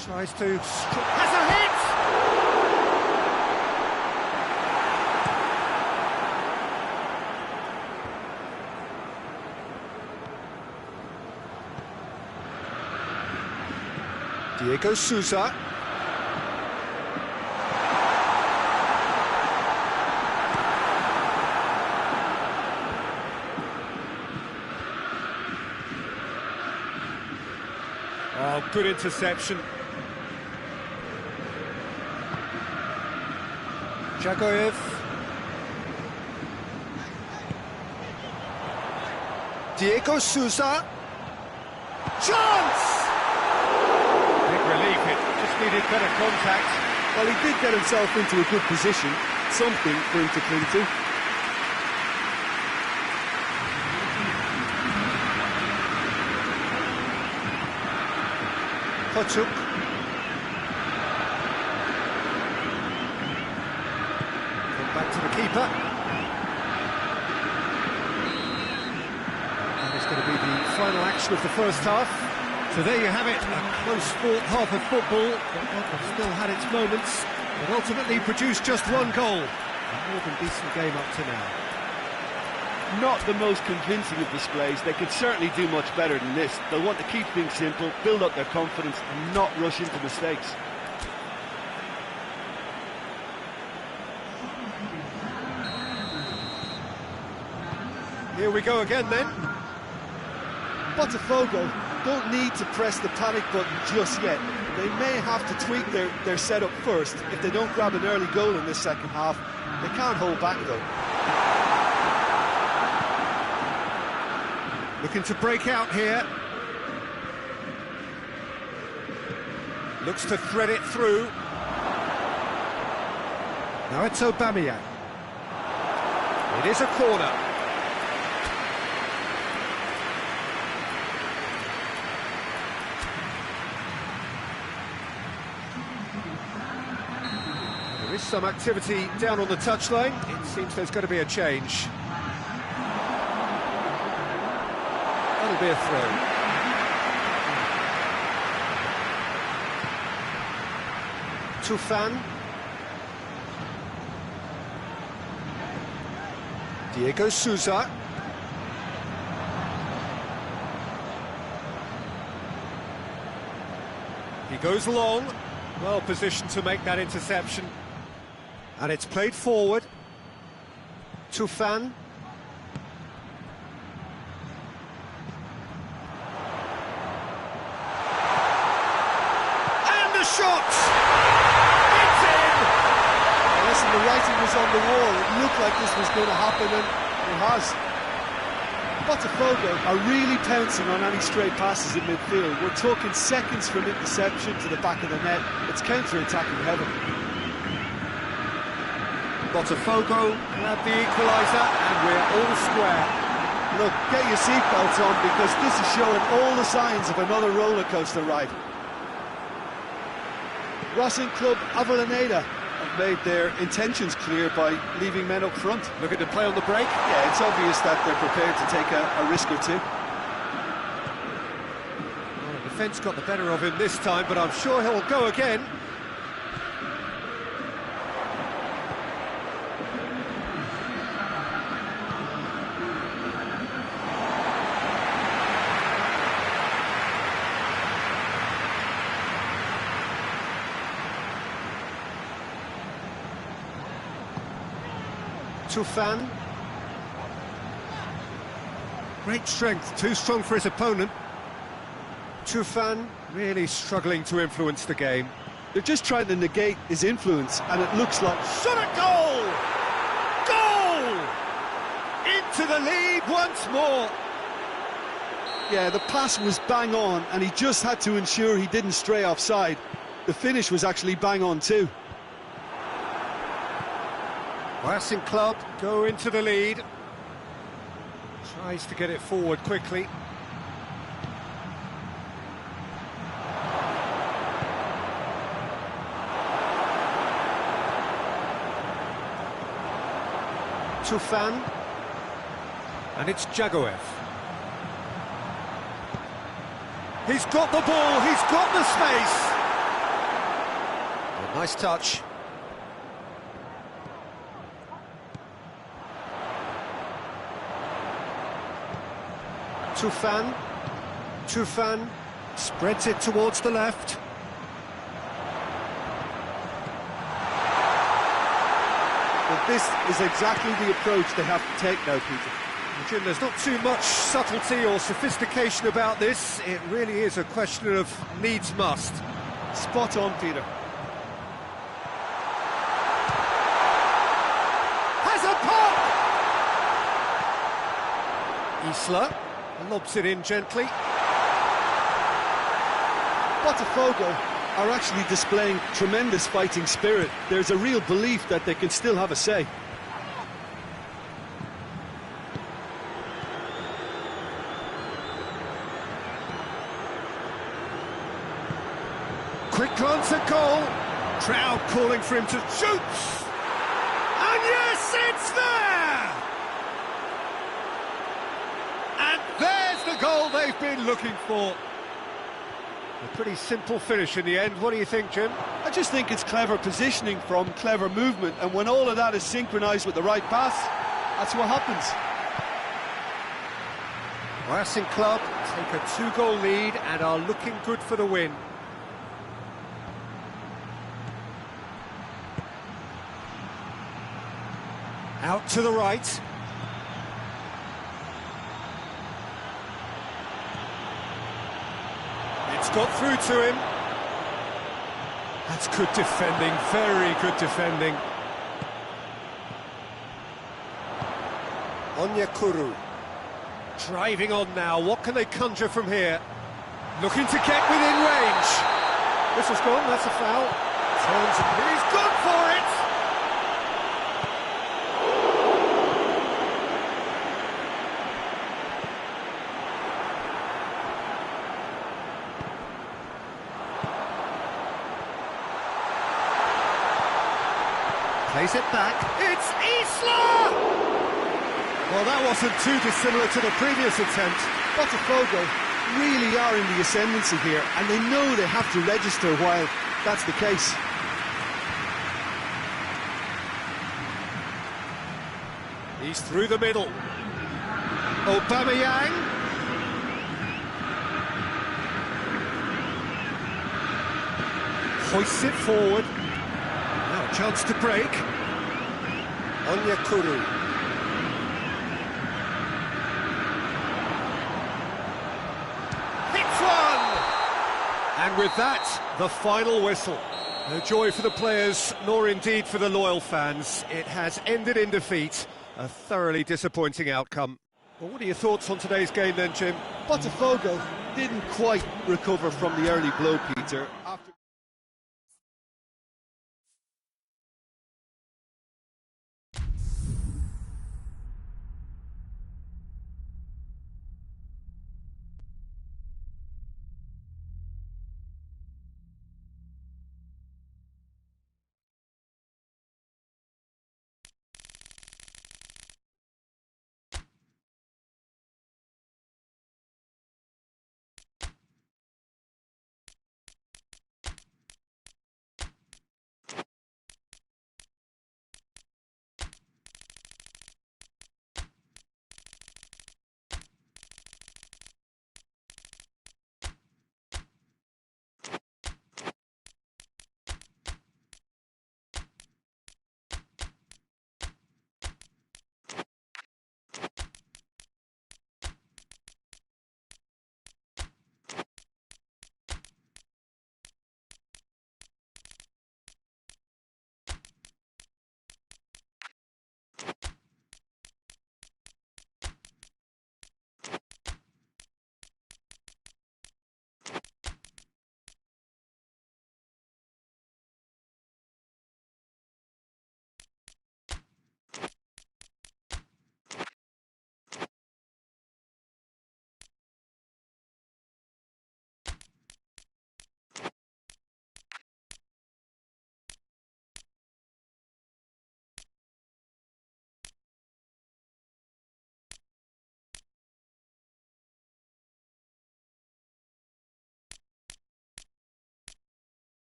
[SPEAKER 1] Tries to... has a hit! Diego Souza. Oh, good interception. Jagoyev. Diego Souza. Chance! Big relief, it just needed better contact.
[SPEAKER 2] Well, he did get himself into a good position, something for him to cling to.
[SPEAKER 1] Potuk. Back to the keeper. And it's going to be the final action of the first half.
[SPEAKER 3] So there you have it, a close-fought half of football that still had its moments, but ultimately produced just one goal. A more than decent game up to now.
[SPEAKER 2] Not the most convincing of displays. They could certainly do much better than this. They'll want to keep things simple, build up their confidence, and not rush into mistakes.
[SPEAKER 1] Here we go again then.
[SPEAKER 4] Botafogo don't need to press the panic button just yet. They may have to tweak their setup first. If they don't grab an early goal in this second half, they can't hold back though.
[SPEAKER 1] Looking to break out here. Looks to thread it through. Now it's Aubameyang. It is a corner. There is some activity down on the touchline. It seems there's going to be a change. That'll be a throw. Tufan. Diego Souza. He goes long, well positioned to make that interception. And it's played forward. Tufan. And the shot! It's in!
[SPEAKER 4] Well, listen, the writing was on the wall. It looked like this was going to happen, and it has. Botafogo are really pouncing on any stray passes in midfield. We're talking seconds from interception to the back of the net. It's counter-attacking heaven.
[SPEAKER 1] Botafogo grab the equaliser, and we're all square.
[SPEAKER 4] Look, get your seatbelts on, because this is showing all the signs of another roller coaster ride. Racing Club Avellaneda have made their intentions clear by leaving men up front.
[SPEAKER 1] Looking to play on the break.
[SPEAKER 4] Yeah, it's obvious that they're prepared to take a risk or two.
[SPEAKER 1] Well, the defence got the better of him this time, but I'm sure he'll go again. Tufan. Great strength, too strong for his opponent. Tufan really struggling to influence the game.
[SPEAKER 4] They're just trying to negate his influence, and it looks like...
[SPEAKER 1] Shot at goal! Goal! Into the lead once more.
[SPEAKER 4] Yeah, the pass was bang on, and he just had to ensure he didn't stray offside. The finish was actually bang on too.
[SPEAKER 1] Racing Club go into the lead. Tries to get it forward quickly. Tufan. And it's Jagoev. He's got the ball, he's got the space. A nice touch. Tufan spreads it towards the left.
[SPEAKER 2] But this is exactly the approach they have to take now, Peter.
[SPEAKER 1] Jim, there's not too much subtlety or sophistication about this. It really is a question of needs must.
[SPEAKER 2] Spot on, Peter.
[SPEAKER 1] Has a pop! Isla lobs it in gently.
[SPEAKER 2] Botafogo are actually displaying tremendous fighting spirit. There's a real belief that they can still have a say.
[SPEAKER 1] Quick glance at goal. Crowd calling for him to shoot. And yes, it's there! And there's the goal they've been looking for. A pretty simple finish in the end. What do you think, Jim?
[SPEAKER 2] I just think it's clever positioning from clever movement, and when all of that is synchronised with the right pass, that's what happens.
[SPEAKER 1] Racing Club take a 2-goal lead and are looking good for the win. Out to the right. It's got through to him. That's good defending, very good defending. Onyekuru. Driving on now, what can they conjure from here? Looking to get within range. This has gone, that's a foul. Turns and he's gone for it! Plays it back, it's Isla! Well, that wasn't too dissimilar to the previous attempt.
[SPEAKER 2] Botafogo really are in the ascendancy here, and they know they have to register while that's the case.
[SPEAKER 1] He's through the middle. Aubameyang. Hoists it forward. Now a chance to break. Onyekuru. Hits one! And with that, the final whistle. No joy for the players, nor indeed for the loyal fans. It has ended in defeat. A thoroughly disappointing outcome. Well, what are your thoughts on today's game then, Jim?
[SPEAKER 2] Botafogo didn't quite recover from the early blow, Peter.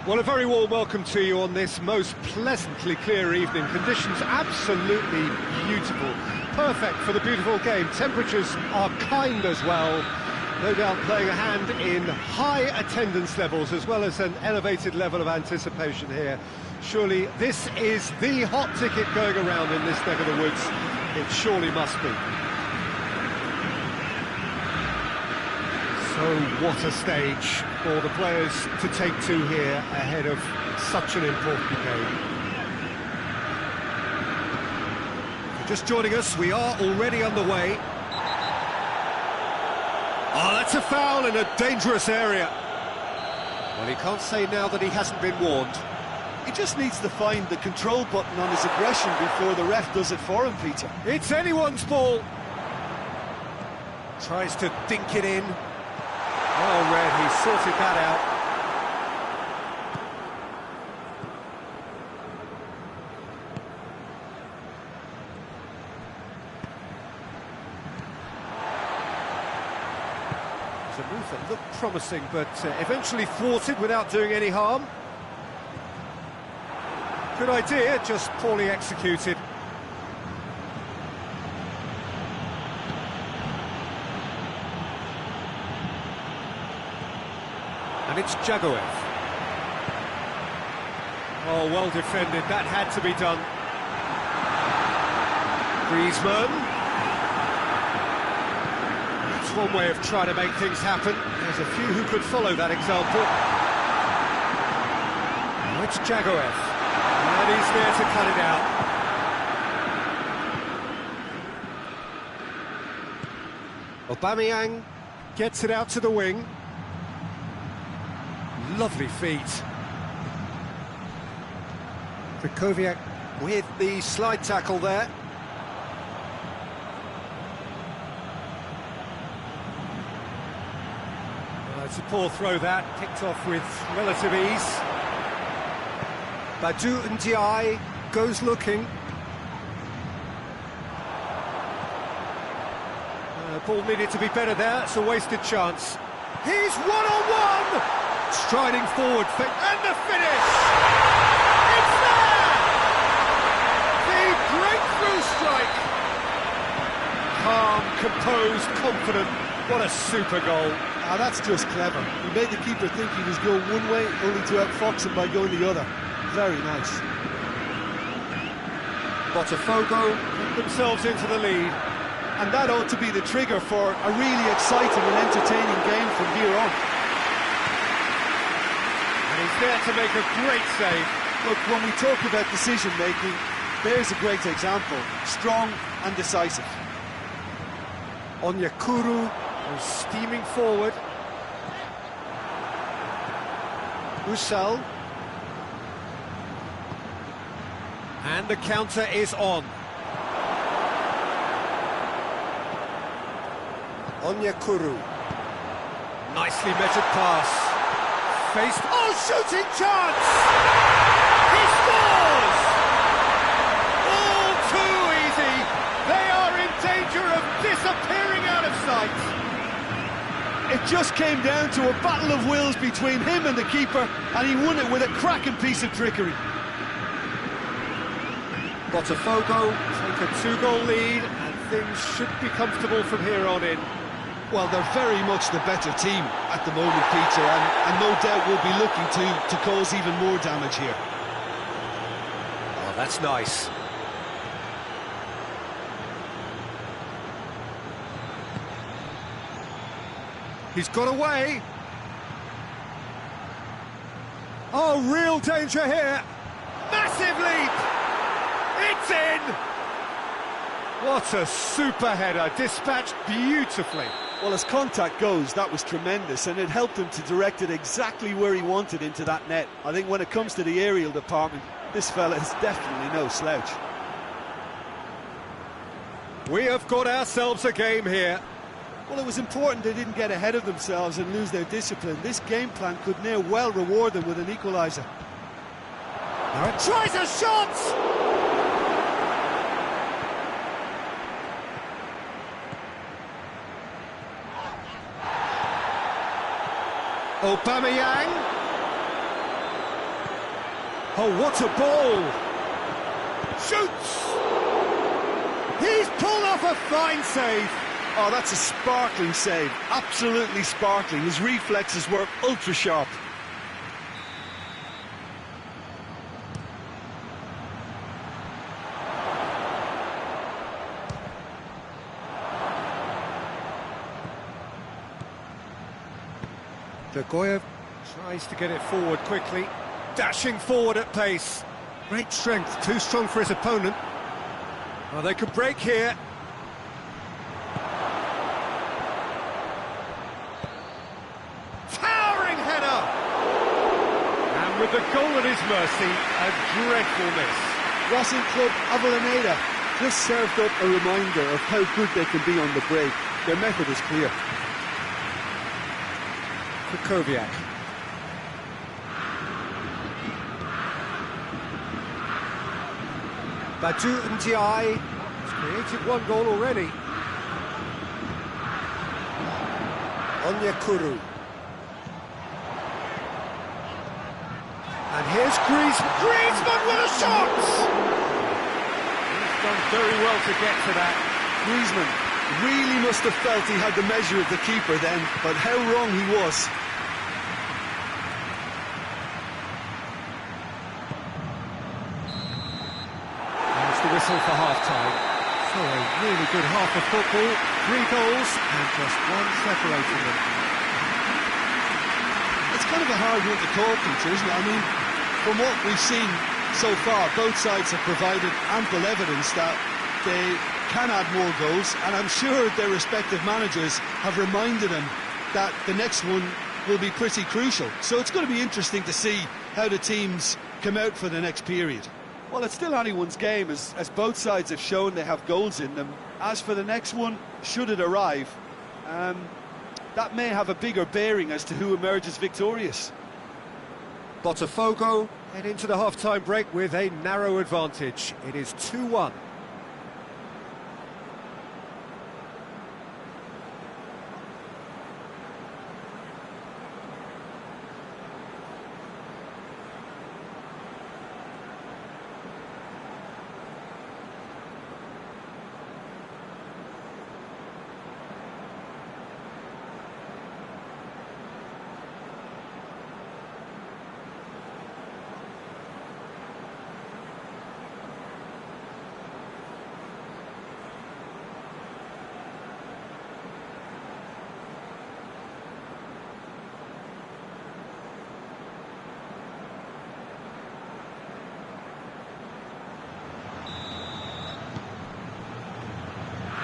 [SPEAKER 1] Well, a very warm welcome to you on this most pleasantly clear evening. Conditions absolutely beautiful. Perfect for the beautiful game. Temperatures are kind as well. No doubt playing a hand in high attendance levels as well as an elevated level of anticipation here. Surely this is the hot ticket going around in this neck of the woods. It surely must be. So what a stage for the players to take to here ahead of such an important game. If you're just joining us, we are already underway. Oh, that's a foul in a dangerous area. Well, he can't say now that he hasn't been warned.
[SPEAKER 2] He just needs to find the control button on his aggression before the ref does it for him, Peter.
[SPEAKER 1] It's anyone's ball. Tries to dink it in. Oh, Red, he sorted that out. It's a move that looked promising, but eventually thwarted without doing any harm. Good idea, just poorly executed. And it's Jagoev. Oh, well defended, that had to be done. Griezmann. That's one way of trying to make things happen. There's a few who could follow that example. Now it's Jagoev. And he's there to cut it out. Aubameyang gets it out to the wing. Lovely feet. Krychowiak with the slide tackle there. It's a poor throw that, picked off with relative ease. Badou Ndiaye goes looking. Ball needed to be better there, it's a wasted chance. He's one-on-one! Striding forward, and the finish! It's there! The breakthrough strike! Calm, composed, confident. What a super goal.
[SPEAKER 2] Ah, that's just clever. He made the keeper think he was going one way, only to outfox him by going the other. Very nice.
[SPEAKER 1] Botafogo put themselves into the lead.
[SPEAKER 2] And that ought to be the trigger for a really exciting and entertaining game from here on.
[SPEAKER 1] And he's there to make a great save.
[SPEAKER 2] Look, when we talk about decision-making, there's a great example. Strong and decisive.
[SPEAKER 1] Onyekuru is steaming forward. Ussel. And the counter is on. Onyekuru. Nicely measured pass. Faced. Oh, shooting chance! He scores! All too easy. They are in danger of disappearing out of sight.
[SPEAKER 2] It just came down to a battle of wills between him and the keeper, and he won it with a cracking piece of trickery.
[SPEAKER 1] Botafogo take a 2-goal lead, and things should be comfortable from here on in.
[SPEAKER 2] Well, they're very much the better team at the moment, Peter, and no doubt will be looking to cause even more damage here.
[SPEAKER 1] Oh, that's nice. He's got away. Oh, real danger here. Massive leap. It's in. What a super header, dispatched beautifully.
[SPEAKER 2] Well, as contact goes, that was tremendous, and it helped him to direct it exactly where he wanted into that net. I think when it comes to the aerial department, this fella is definitely no slouch.
[SPEAKER 1] We have got ourselves a game here.
[SPEAKER 2] Well, it was important they didn't get ahead of themselves and lose their discipline. This game plan could now well reward them with an equaliser.
[SPEAKER 1] Now it tries a shot! Aubameyang. Oh, what a ball! Shoots! He's pulled off a fine save.
[SPEAKER 2] Oh, that's a sparkling save. Absolutely sparkling. His reflexes were ultra sharp.
[SPEAKER 1] Goyev tries to get it forward quickly, dashing forward at pace. Great strength, too strong for his opponent. Well, they could break here. Towering header! And with the goal at his mercy, a dreadful miss.
[SPEAKER 2] Racing Club Avellaneda just served up a reminder of how good they can be on the break. Their method is clear.
[SPEAKER 1] Kukoviak. Badu Ndiaye has created one goal already. Onyekuru. And here's Griezmann. Griezmann with a shot! He's done very well to get to that.
[SPEAKER 2] Griezmann really must have felt he had the measure of the keeper then, but how wrong he was.
[SPEAKER 1] There's the whistle for half-time. So a really good half of football, 3 goals and just one separating them.
[SPEAKER 2] It's kind of a hard one to call, Peter, isn't it? I mean, from what we've seen so far, both sides have provided ample evidence that they can add more goals, and I'm sure their respective managers have reminded them that the next one will be pretty crucial. So it's going to be interesting to see how the teams come out for the next period.
[SPEAKER 4] Well, it's still anyone's game, as both sides have shown they have goals in them. As for the next one, should it arrive, that may have a bigger bearing as to who emerges victorious.
[SPEAKER 1] Botafogo head into the half-time break with a narrow advantage. It is 2-1.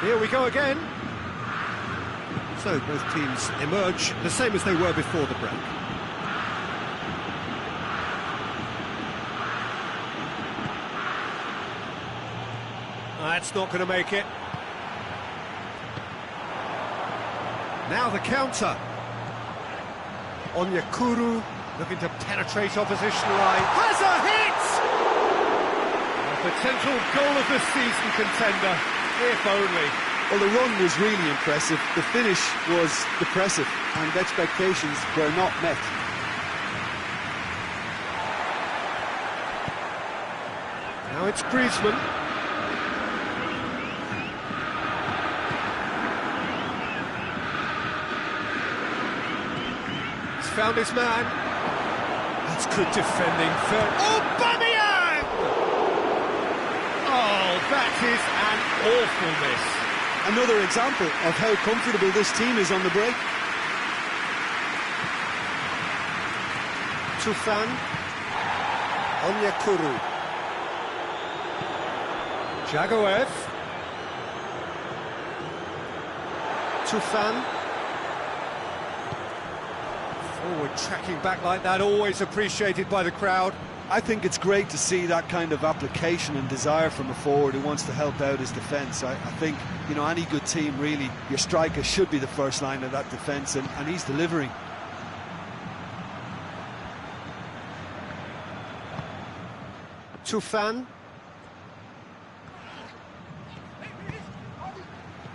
[SPEAKER 1] Here we go again. So both teams emerge the same as they were before the break. That's not going to make it. Now the counter. Onyekuru looking to penetrate opposition line. Has a hit! A potential goal of the season contender. If only.
[SPEAKER 2] Well, the run was really impressive. The finish was depressive, and expectations were not met.
[SPEAKER 1] Now it's Griezmann. He's found his man. That's good defending. Aubameyang! Oh, that is an awful miss.
[SPEAKER 2] Another example of how comfortable this team is on the break.
[SPEAKER 1] Tufan. Onyekuru. Jagoev. Tufan. Forward tracking back like that, always appreciated by the crowd.
[SPEAKER 2] I think it's great to see that kind of application and desire from a forward who wants to help out his defence. I think, you know, any good team, really, your striker should be the first line of that defence, and he's delivering.
[SPEAKER 1] Tufan.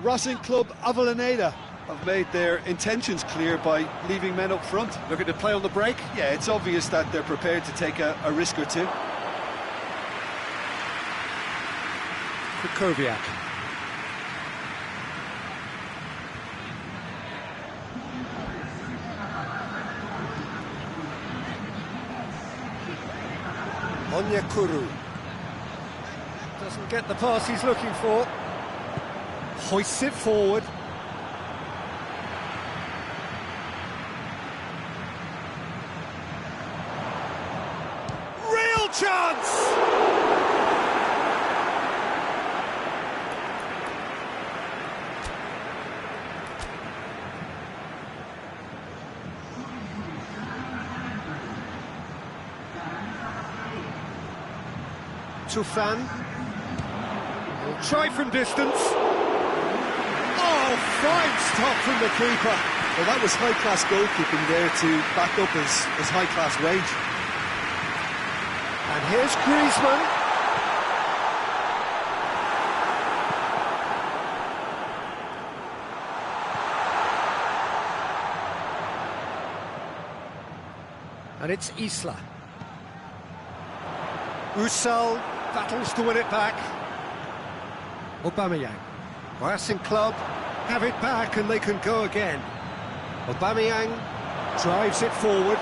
[SPEAKER 2] Racing Club Avellaneda have made their intentions clear by leaving men up front.
[SPEAKER 1] Looking to play on the break.
[SPEAKER 2] Yeah, it's obvious that they're prepared to take a risk or two.
[SPEAKER 1] Kukoviak. Onyekuru. Doesn't get the pass he's looking for. Hoists it forward. Real chance! Tufan. He'll try from distance. Oh, fine stop from the keeper.
[SPEAKER 2] Well, that was high-class goalkeeping there to back up his high-class wage.
[SPEAKER 1] And here's Griezmann. And it's Isla. Usal battles to win it back. Aubameyang. Racing Club have it back and they can go again. Aubameyang drives it forward.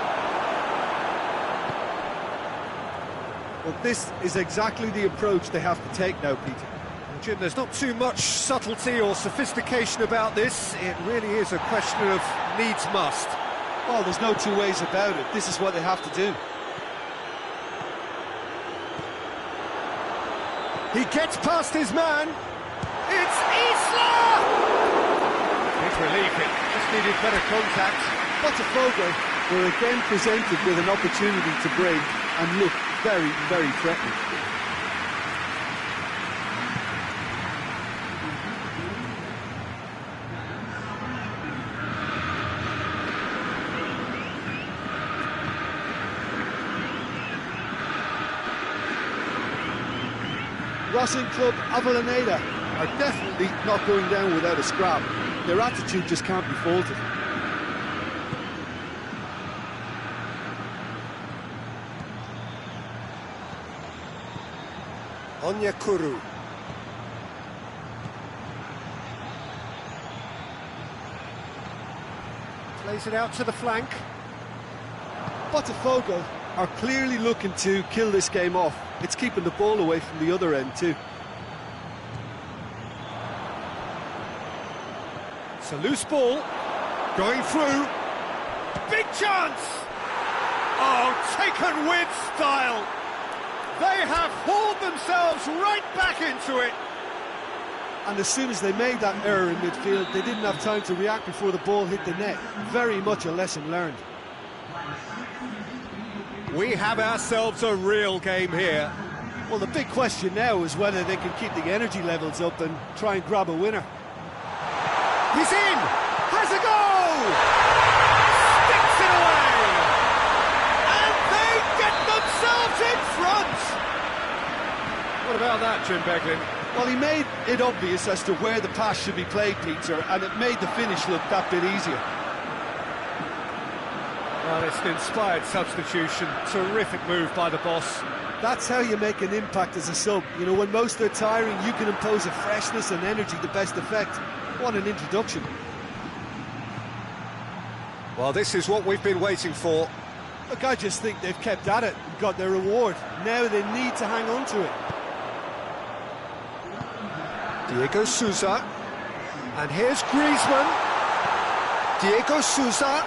[SPEAKER 2] Well, this is exactly the approach they have to take now, Peter.
[SPEAKER 1] Well, Jim, there's not too much subtlety or sophistication about this. It really is a question of needs must.
[SPEAKER 2] Well, there's no two ways about it. This is what they have to do.
[SPEAKER 1] He gets past his man. It's Isla! Big relief, it just needed better contact.
[SPEAKER 2] Botafogo were again presented with an opportunity to break and look very, very threatening. Racing Club Avellaneda are definitely not going down without a scrap. Their attitude just can't be faulted.
[SPEAKER 1] Onyekuru. Plays it out to the flank.
[SPEAKER 2] Botafogo are clearly looking to kill this game off. It's keeping the ball away from the other end too.
[SPEAKER 1] It's a loose ball. Going through. Big chance! Oh, taken with style. They have hauled themselves right back into it.
[SPEAKER 2] And as soon as they made that error in midfield, they didn't have time to react before the ball hit the net. Very much a lesson learned.
[SPEAKER 1] We have ourselves a real game here.
[SPEAKER 2] Well, the big question now is whether they can keep the energy levels up and try and grab a winner.
[SPEAKER 1] He's in! Has a goal! Sticks it away! And they get themselves in front! What about that, Jim Beglin?
[SPEAKER 2] Well, he made it obvious as to where the pass should be played, Peter, and it made the finish look that bit easier.
[SPEAKER 1] Well, it's an inspired substitution. Terrific move by the boss.
[SPEAKER 2] That's how you make an impact as a sub. You know, when most are tiring, you can impose a freshness and energy to best effect. What an introduction.
[SPEAKER 1] Well, this is what we've been waiting for.
[SPEAKER 2] Look, I just think they've kept at it and got their reward. Now they need to hang on to it.
[SPEAKER 1] Diego Souza. And here's Griezmann. Diego Souza.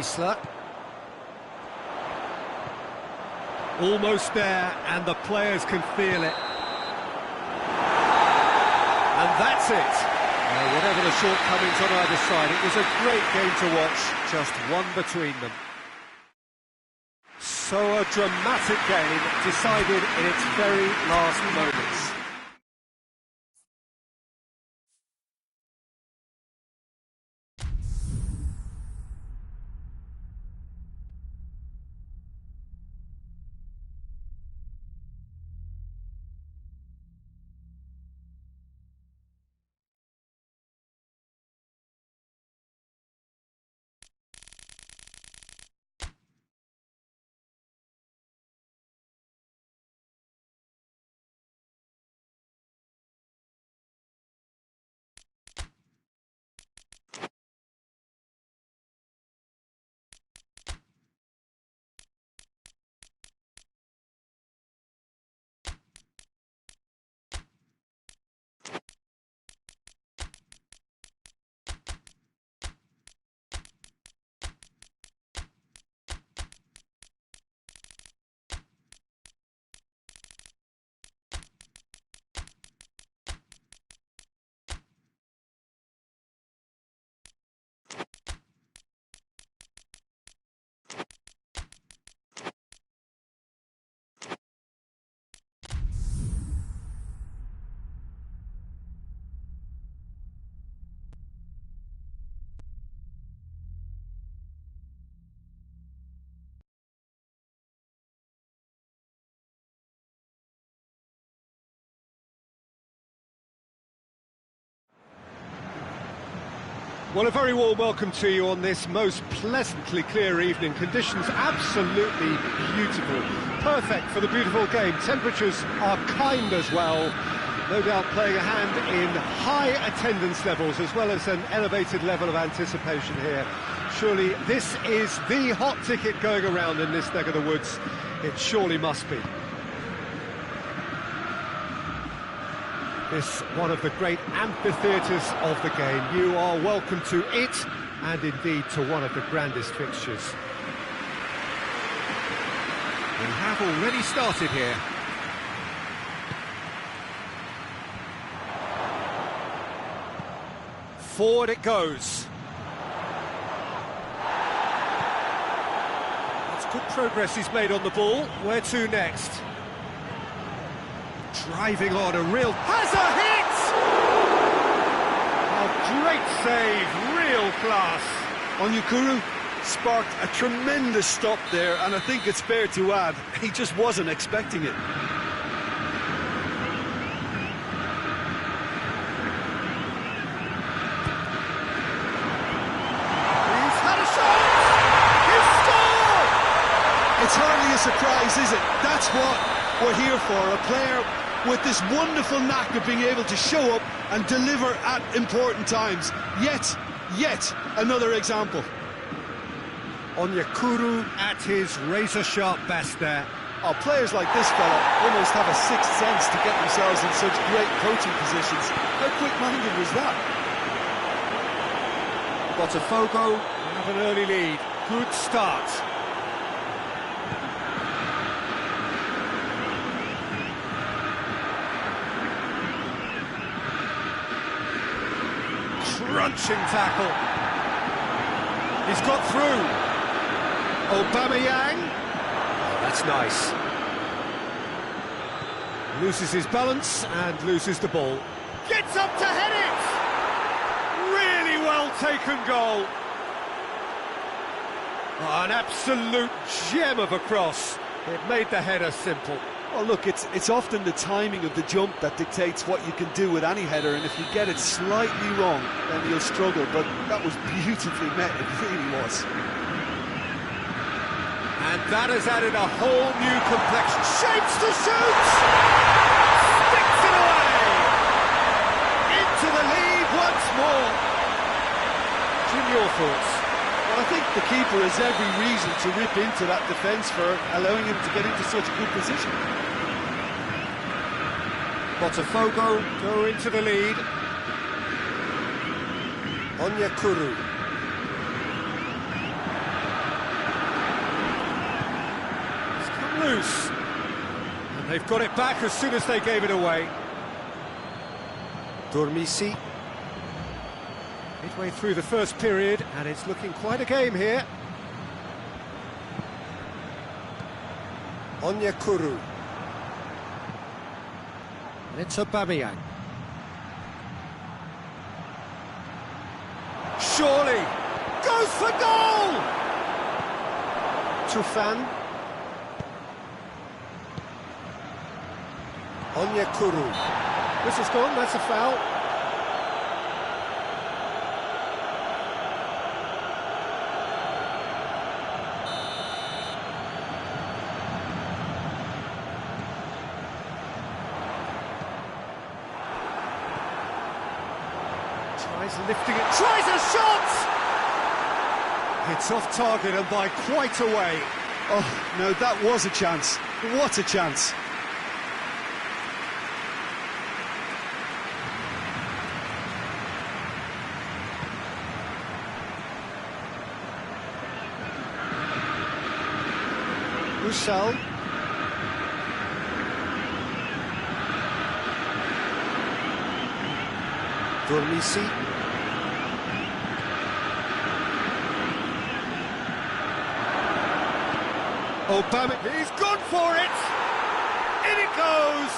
[SPEAKER 1] Isla. Almost there, and the players can feel it. And that's it. Whatever the shortcomings on either side, it was a great game to watch, just one between them. So a dramatic game, decided in its very last moments. Well, a very warm welcome to you on this most pleasantly clear evening. Conditions absolutely beautiful. Perfect for the beautiful game. Temperatures are kind as well. No doubt playing a hand in high attendance levels as well as an elevated level of anticipation here. Surely this is the hot ticket going around in this neck of the woods. It surely must be. This one of the great amphitheatres of the game. You are welcome to it, and indeed to one of the grandest fixtures.
[SPEAKER 3] We have already started here.
[SPEAKER 1] Forward it goes. That's good progress he's made on the ball. Where to next? Driving on a real... Has a hit! A great save, real class.
[SPEAKER 2] Onyekuru sparked a tremendous stop there, and I think it's fair to add, he just wasn't expecting it.
[SPEAKER 1] He's had a shot! He's scored!
[SPEAKER 2] It's hardly a surprise, is it? That's what we're here for, a player with this wonderful knack of being able to show up and deliver at important times. Yet another example.
[SPEAKER 1] Onyekuru at his razor-sharp best there.
[SPEAKER 2] Oh, players like this fella almost have a sixth sense to get themselves in such great coaching positions. How quick-minded was that?
[SPEAKER 1] Botafogo have an early lead. Good start. Crunching tackle. He's got through. Aubameyang. Oh, that's nice. Loses his balance and loses the ball. Gets up to head it! Really well taken goal. Oh, an absolute gem of a cross. It made the header simple.
[SPEAKER 2] Well, look, it's often the timing of the jump that dictates what you can do with any header, and if you get it slightly wrong, then you'll struggle, but that was beautifully met, it really was.
[SPEAKER 1] And that has added a whole new complexion. Shapes to shoot! Sticks it away! Into the lead once more. Jim, your thoughts?
[SPEAKER 2] Well, I think the keeper has every reason to rip into that defence for allowing him to get into such a good position.
[SPEAKER 1] Botafogo go into the lead. Onyekuru. It's come loose. And they've got it back as soon as they gave it away. Dormisi. Midway through the first period, and it's looking quite a game here. Onyekuru. And it's Aubameyang. Surely! Goes for goal! Tufan. Onyekuru. This is gone, that's a foul. Tries lifting it, tries a shot! It's off target and by quite a way.
[SPEAKER 2] Oh, no, that was a chance. What a chance.
[SPEAKER 1] Roussel. Dormisi. Aubameyang, he's gone for it! In it goes!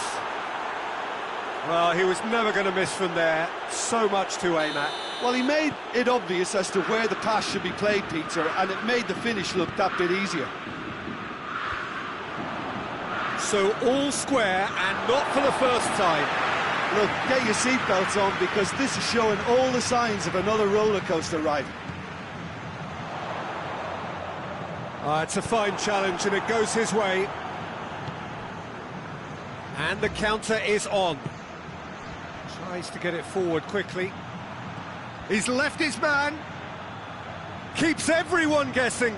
[SPEAKER 1] Well, he was never going to miss from there. So much to aim at.
[SPEAKER 2] Well, he made it obvious as to where the pass should be played, Peter, and it made the finish look that bit easier.
[SPEAKER 1] So all square, and not for the first time.
[SPEAKER 4] Look, get your seatbelts on because this is showing all the signs of another roller coaster ride.
[SPEAKER 1] It's a fine challenge and it goes his way. And the counter is on. Tries to get it forward quickly. He's left his man. Keeps everyone guessing.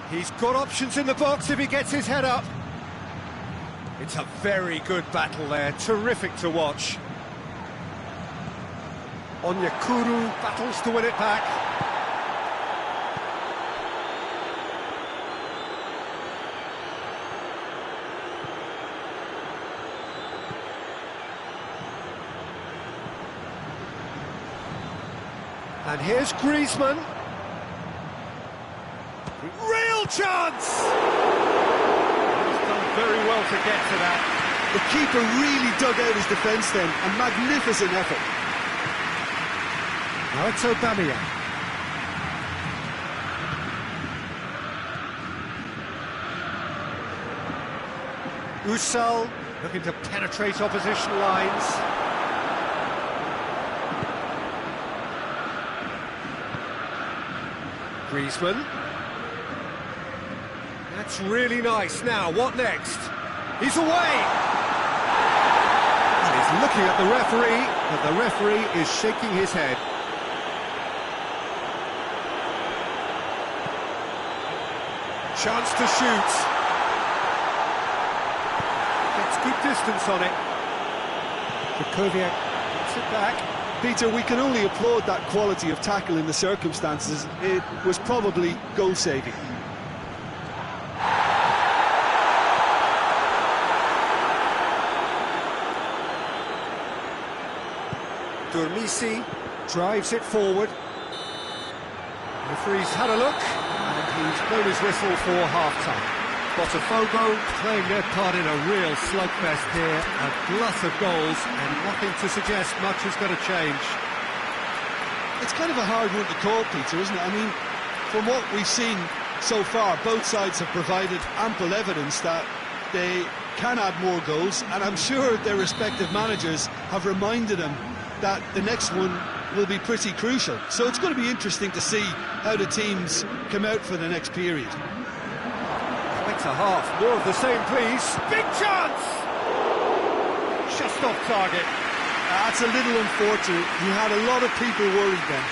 [SPEAKER 1] He's got options in the box if he gets his head up. It's a very good battle there, terrific to watch. Onyekuru battles to win it back. And here's Griezmann. Real chance! He's done very well to get to that.
[SPEAKER 4] The keeper really dug out his defence then. A magnificent effort.
[SPEAKER 1] Now it's Aubameyang. Usal looking to penetrate opposition lines. Griezmann. That's really nice. Now, what next? He's away! And he's looking at the referee, but the referee is shaking his head. Chance to shoot. Gets good distance on it. Kukovic gets it back.
[SPEAKER 4] Peter, we can only applaud that quality of tackle in the circumstances. It was probably goal-saving.
[SPEAKER 1] Durmisi drives it forward. The referee's had a look, and he's blown his whistle for half-time. Botafogo playing their part in a real slugfest here, a glut of goals, and nothing to suggest much is going to change.
[SPEAKER 4] It's kind of a hard one to call, Peter, isn't it? I mean, from what we've seen so far, both sides have provided ample evidence that they can add more goals, and I'm sure their respective managers have reminded them that the next one will be pretty crucial. So it's going to be interesting to see how the teams come out for the next period.
[SPEAKER 1] Quite a half, more of the same please. Big chance! Just off target.
[SPEAKER 4] That's a little unfortunate. You had a lot of people worried then.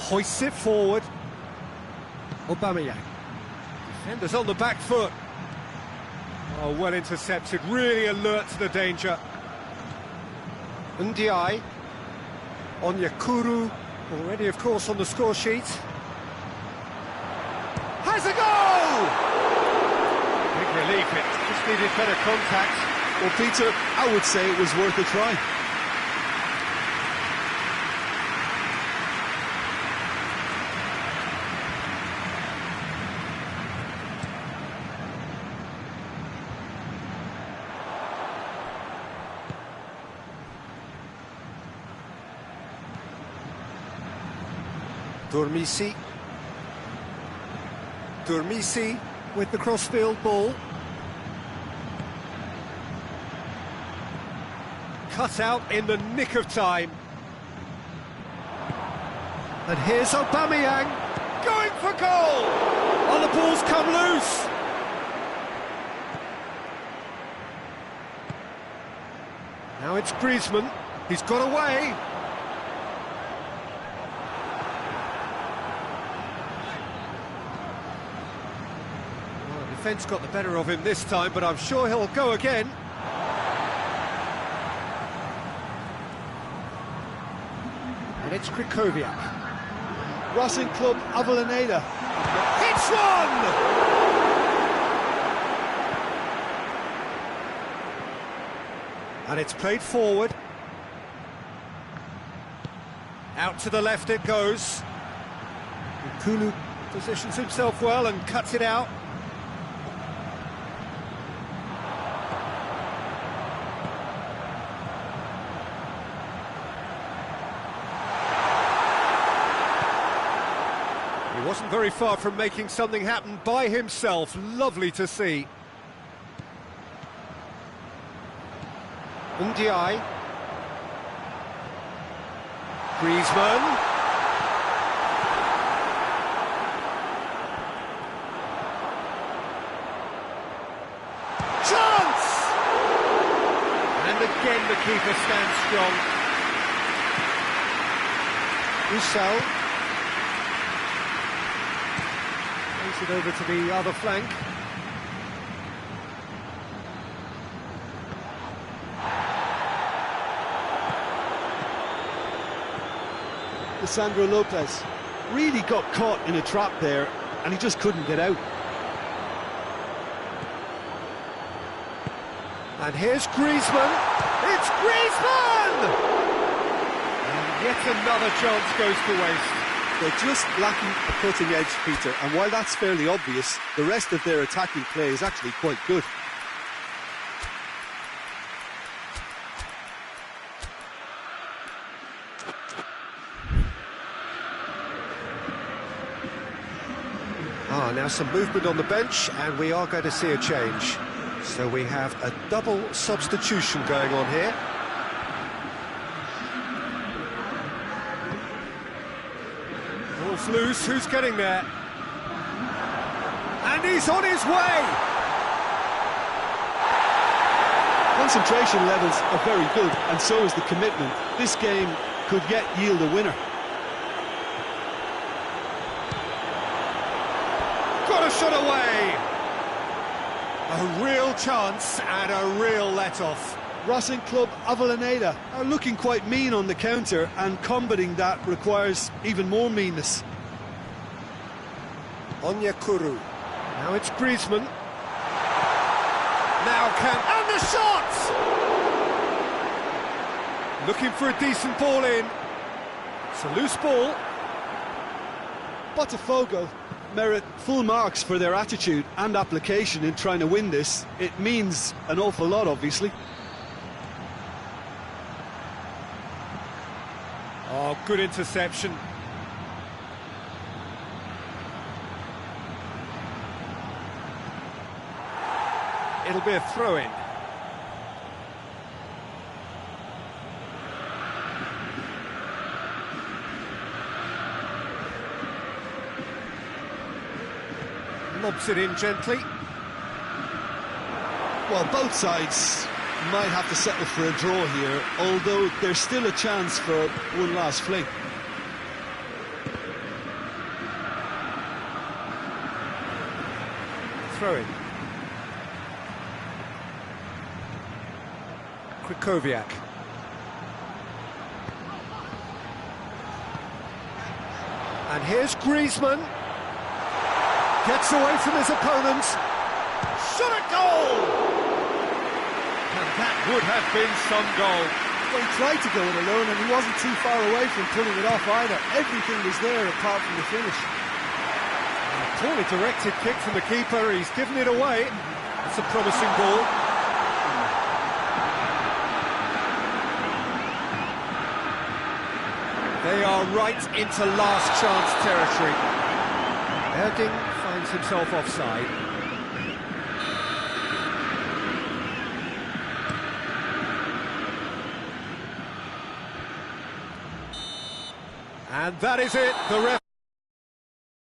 [SPEAKER 1] Hoists it forward. Aubameyang. Defenders on the back foot. Oh, well intercepted, really alert to the danger. Ndiaye. Onyekuru, already of course on the score sheet. Has a goal! Big relief, it just needed better contact.
[SPEAKER 4] Well, Peter, I would say it was worth a try.
[SPEAKER 1] Durmisi. Durmisi with the crossfield ball. Cut out in the nick of time. And here's Aubameyang going for goal! Oh, the ball's come loose! Now it's Griezmann. He's got away. Defence got the better of him this time, but I'm sure he'll go again. And it's Krikoviak.
[SPEAKER 4] Racing Club Avellaneda.
[SPEAKER 1] Hits one! And it's played forward. Out to the left it goes. Kulu Positions himself well and cuts it out. He wasn't very far from making something happen by himself. Lovely to see. Ndiaye. Griezmann. Chance! And again the keeper stands strong. Ussel. Plays it over to the other flank.
[SPEAKER 2] Sandro Lopez really got caught in a trap there and he just couldn't get out.
[SPEAKER 1] And here's Griezmann. It's Griezmann! And yet another chance goes to waste.
[SPEAKER 2] They're just lacking a cutting edge, Peter, and while that's fairly obvious, the rest of their attacking play is actually quite good.
[SPEAKER 1] Now some movement on the bench, and we are going to see a change. So we have a double substitution going on here. Ball's loose, who's getting there? And he's on his way!
[SPEAKER 2] Concentration levels are very good, and so is the commitment. This game could yet yield a winner.
[SPEAKER 1] Got a shot away! A real chance and a real let-off.
[SPEAKER 2] Racing Club Avellaneda are looking quite mean on the counter, and combating that requires even more meanness.
[SPEAKER 1] Onyekuru. Now it's Griezmann. Now and the shot! Looking for a decent ball in. It's a loose ball.
[SPEAKER 2] Botafogo merit full marks for their attitude and application in trying to win this. It means an awful lot, obviously.
[SPEAKER 1] Oh, good interception. It'll be a throw-in. Lobs it in gently.
[SPEAKER 2] Well, both sides might have to settle for a draw here, although there's still a chance for one last fling.
[SPEAKER 1] Throw-in. Krychowiak. And here's Griezmann. Gets away from his opponents. Shot at goal! And that would have been some goal.
[SPEAKER 4] Well, he tried to go it alone and he wasn't too far away from pulling it off either. Everything was there apart from the finish.
[SPEAKER 1] A poorly directed kick from the keeper. He's given it away. It's a promising ball. They are right into last chance territory. Erding finds himself offside. And that is it. The ref